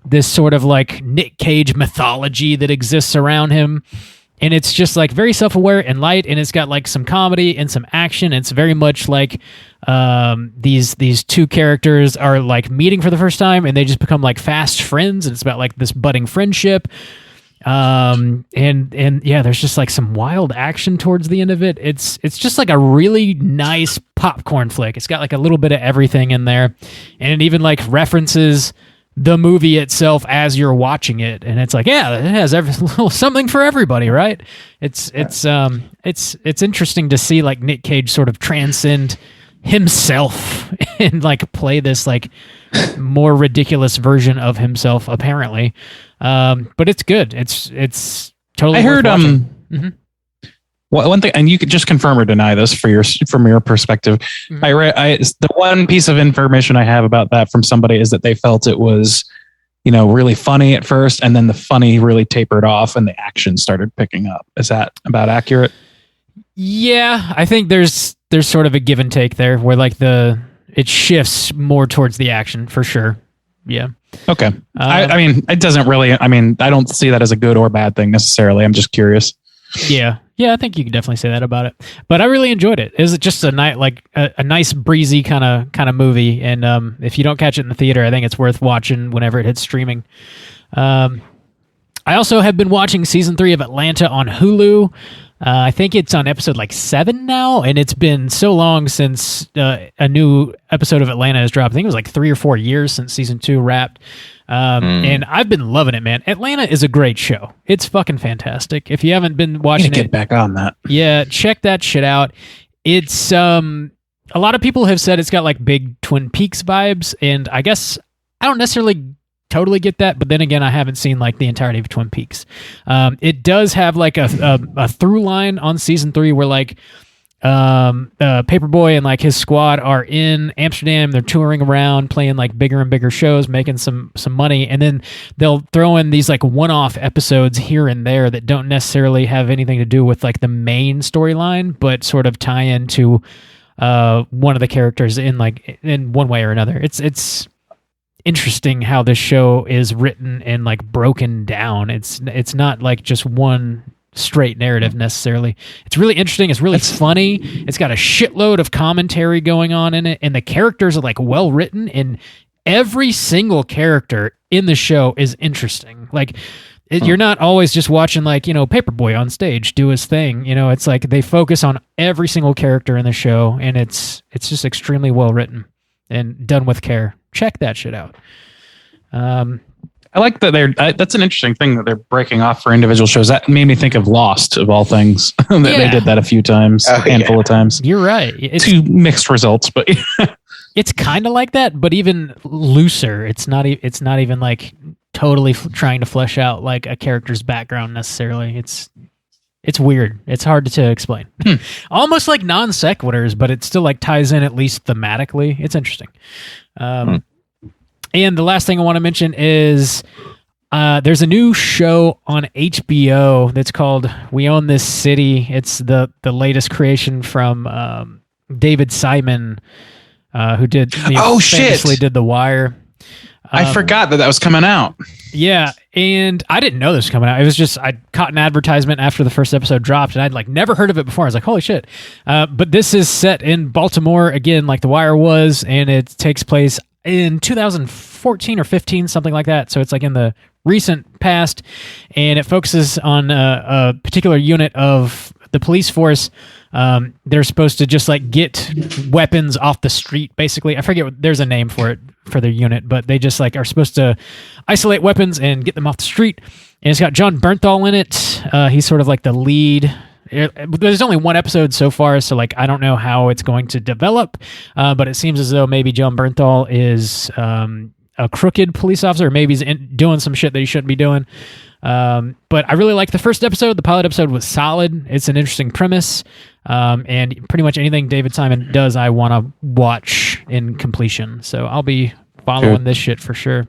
this sort of like Nick Cage mythology that exists around him, and it's just like very self-aware and light, and it's got like some comedy and some action. It's very much like these two characters are like meeting for the first time, and they just become like fast friends, and it's about like this budding friendship. And yeah, there's just like some wild action towards the end of it. It's just like a really nice popcorn flick. It's got like a little bit of everything in there, and it even like references the movie itself as you're watching it, and it's like, yeah, it has something for everybody, right? It's interesting to see like Nick Cage sort of transcend himself and like play this like more ridiculous version of himself, apparently. But it's good. It's totally. I heard worth watching. one thing, and you could just confirm or deny this from your perspective. Mm-hmm. I read the one piece of information I have about that from somebody is that they felt it was, really funny at first, and then the funny really tapered off, and the action started picking up. Is that about accurate? Yeah, I think there's sort of a give and take there, where like it shifts more towards the action for sure. Yeah. Okay. I mean, it doesn't really. I mean, I don't see that as a good or bad thing necessarily. I'm just curious. Yeah, I think you could definitely say that about it. But I really enjoyed it. It was just a nice breezy kind of movie. And if you don't catch it in the theater, I think it's worth watching whenever it hits streaming. I also have been watching season 3 of Atlanta on Hulu. I think it's on episode 7 now, and it's been so long since a new episode of Atlanta has dropped. I think it was 3 or 4 years since season 2 wrapped. And I've been loving it, man. Atlanta is a great show. It's fucking fantastic. If you haven't been watching it, get back on that. Yeah, check that shit out. It's a lot of people have said it's got big Twin Peaks vibes, and I guess I don't necessarily totally get that, but then again, I haven't seen the entirety of Twin Peaks. It does have a through line on season 3 where Paperboy and his squad are in Amsterdam. They're touring around, playing bigger and bigger shows, making some money, and then they'll throw in these one-off episodes here and there that don't necessarily have anything to do with the main storyline, but sort of tie into one of the characters in one way or another. It's interesting how this show is written and broken down. It's not just one straight narrative necessarily. It's really interesting. It's really funny. It's got a shitload of commentary going on in it, and the characters are well written, and every single character in the show is interesting. You're not always just watching Paperboy on stage do his thing. It's they focus on every single character in the show, and it's just extremely well written and done with care. Check that shit out. I like that that's an interesting thing that they're breaking off for individual shows. That made me think of Lost, of all things. They did that a few times, a handful of times. You're right. Two mixed results, but it's kind of like that, but even looser. It's not even totally trying to flesh out a character's background necessarily. It's weird. It's hard to explain. Almost like non sequiturs, but it still ties in at least thematically. It's interesting. And the last thing I want to mention is there's a new show on HBO that's called We Own This City. It's the latest creation from David Simon, who famously did The Wire. I forgot that was coming out. Yeah, and I didn't know this was coming out. It was just I caught an advertisement after the first episode dropped, and I'd never heard of it before. I was like, holy shit. But this is set in Baltimore, again, like The Wire was, and it takes place in 2014 or 15, something like that. So it's in the recent past, and it focuses on a particular unit of the police force. They're supposed to just get weapons off the street, basically. I forget there's a name for it for their unit, but they just are supposed to isolate weapons and get them off the street. And it's got John Bernthal in it. He's sort of the lead There's only one episode so far, so like I don't know how it's going to develop, but it seems as though maybe Joan Bernthal is a crooked police officer, or maybe he's doing some shit that he shouldn't be doing. But I really liked the first episode. The pilot episode was solid. It's an interesting premise, and pretty much anything David Simon does, I want to watch in completion. So I'll be following this shit for sure.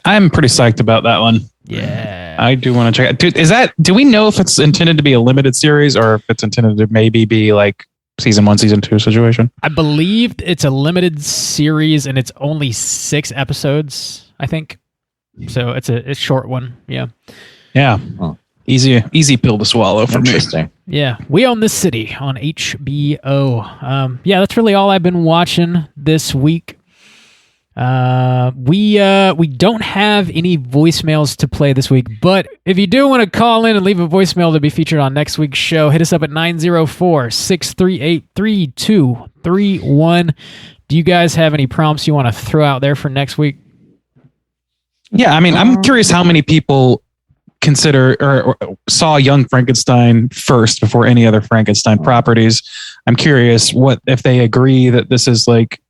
I'm pretty psyched about that one. Yeah, I do want to check it. Dude, do we know if it's intended to be a limited series or if it's intended to maybe be like season 1, season 2 situation? I believe it's a limited series and it's only 6 episodes, I think. So it's a short one. Yeah. Yeah. Oh. Easy pill to swallow for me. Yeah. We Own This City on HBO. Yeah, that's really all I've been watching this week. We don't have any voicemails to play this week, but if you do want to call in and leave a voicemail to be featured on next week's show, hit us up at 904-638-3231. Do you guys have any prompts you want to throw out there for next week? Yeah, I mean, I'm curious how many people consider or saw Young Frankenstein first before any other Frankenstein properties. I'm curious what if they agree that this is like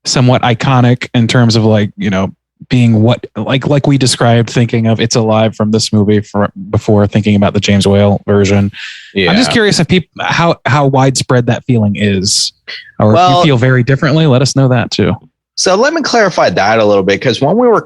somewhat iconic in terms of like, you know, being what like we described, thinking of It's Alive from this movie before thinking about the James Whale version. Yeah. I'm just curious if people how widespread that feeling is, or if you feel very differently. Let us know that too. So let me clarify that a little bit, because when we were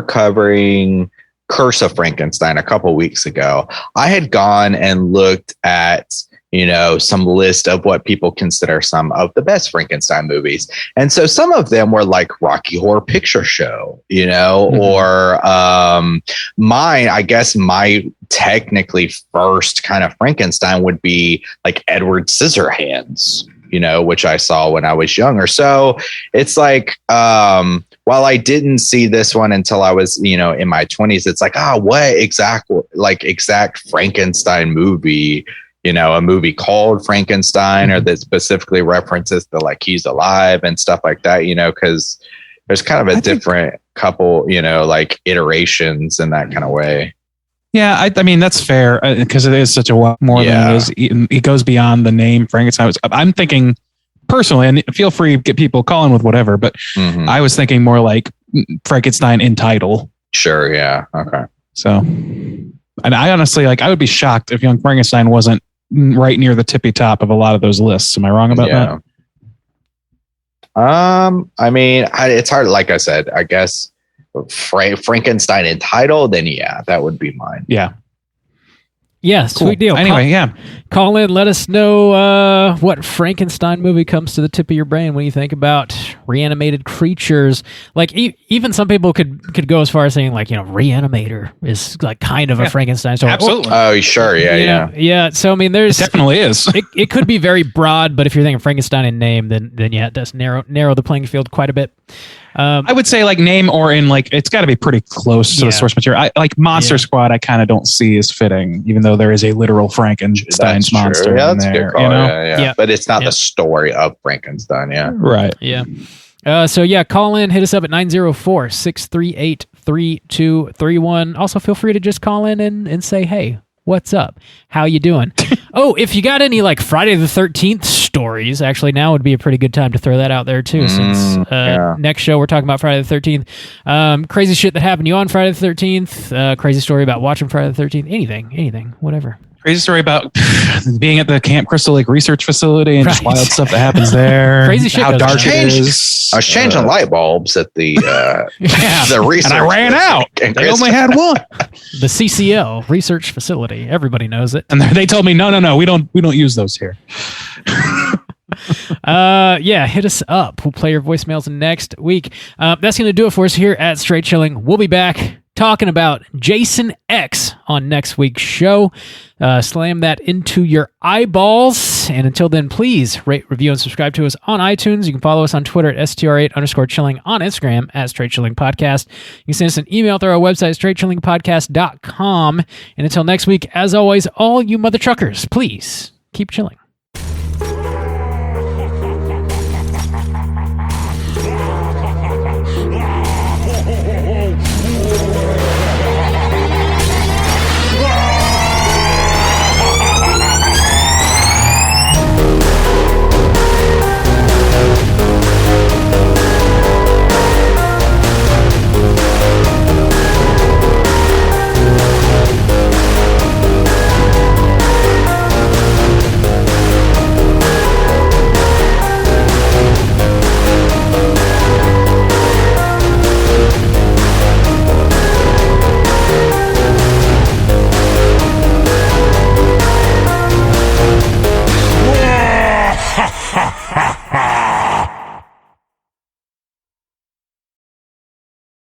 covering Curse of Frankenstein a couple weeks ago, I had gone and looked at, you know, some list of what people consider some of the best Frankenstein movies. And so some of them were like Rocky Horror Picture Show, you know, or I guess my technically first kind of Frankenstein would be like Edward Scissorhands, you know, which I saw when I was younger. So it's like, while I didn't see this one until I was, you know, in my 20s, it's like, what exact Frankenstein movie, you know, a movie called Frankenstein, or that specifically references the like He's Alive and stuff like that, you know, because there's kind of a different couple, you know, like iterations in that kind of way. Yeah, I mean, that's fair, because it is such a lot more than it is. It goes beyond the name Frankenstein. I'm thinking personally, and feel free to get people calling with whatever, but I was thinking more like Frankenstein in title. Sure, yeah. Okay. So, and I honestly, like, I would be shocked if Young Frankenstein wasn't right near the tippy top of a lot of those lists. Am I wrong about that? I mean, it's hard. Like I said, I guess Frankenstein in title, then yeah, that would be mine. Yeah. Yeah, sweet deal. Anyway, call in, let us know what Frankenstein movie comes to the tip of your brain when you think about reanimated creatures. Like even some people could go as far as saying, like, you know, Reanimator is like kind of a Frankenstein story. Absolutely. Oh, sure. Yeah. So I mean, it definitely is. it could be very broad, but if you're thinking Frankenstein in name, then yeah, it does narrow the playing field quite a bit. I would say like name, or in like, it's got to be pretty close to the source material. Like Monster Squad, I kind of don't see as fitting, even though there is a literal Frankenstein's monster in there. You know? Yeah. But it's not the story of Frankenstein. Yeah. Right. Yeah. So yeah, call in, hit us up at 904-638-3231. Also, feel free to just call in and say, hey, what's up? How you doing? Oh, if you got any like Friday the 13th stories, actually now would be a pretty good time to throw that out there too, since next show we're talking about Friday the 13th. Crazy shit that happened to you on Friday the 13th. Crazy story about watching Friday the 13th. Anything, whatever. Crazy story about being at the Camp Crystal Lake Research Facility and just wild stuff that happens there. Crazy shit. How dark it is. I was changing light bulbs at the the research, and I ran out. And they only had one. The CCL Research Facility. Everybody knows it. And they told me, no, we don't use those here. Hit us up. We'll play your voicemails next week. That's going to do it for us here at Straight Chilling. We'll be back talking about Jason X on next week's show. Slam that into your eyeballs. And until then, please rate, review, and subscribe to us on iTunes. You can follow us on Twitter at STR8_chilling, on Instagram at Straight Chilling Podcast. You can send us an email through our website, straightchillingpodcast.com. And until next week, as always, all you mother truckers, please keep chilling.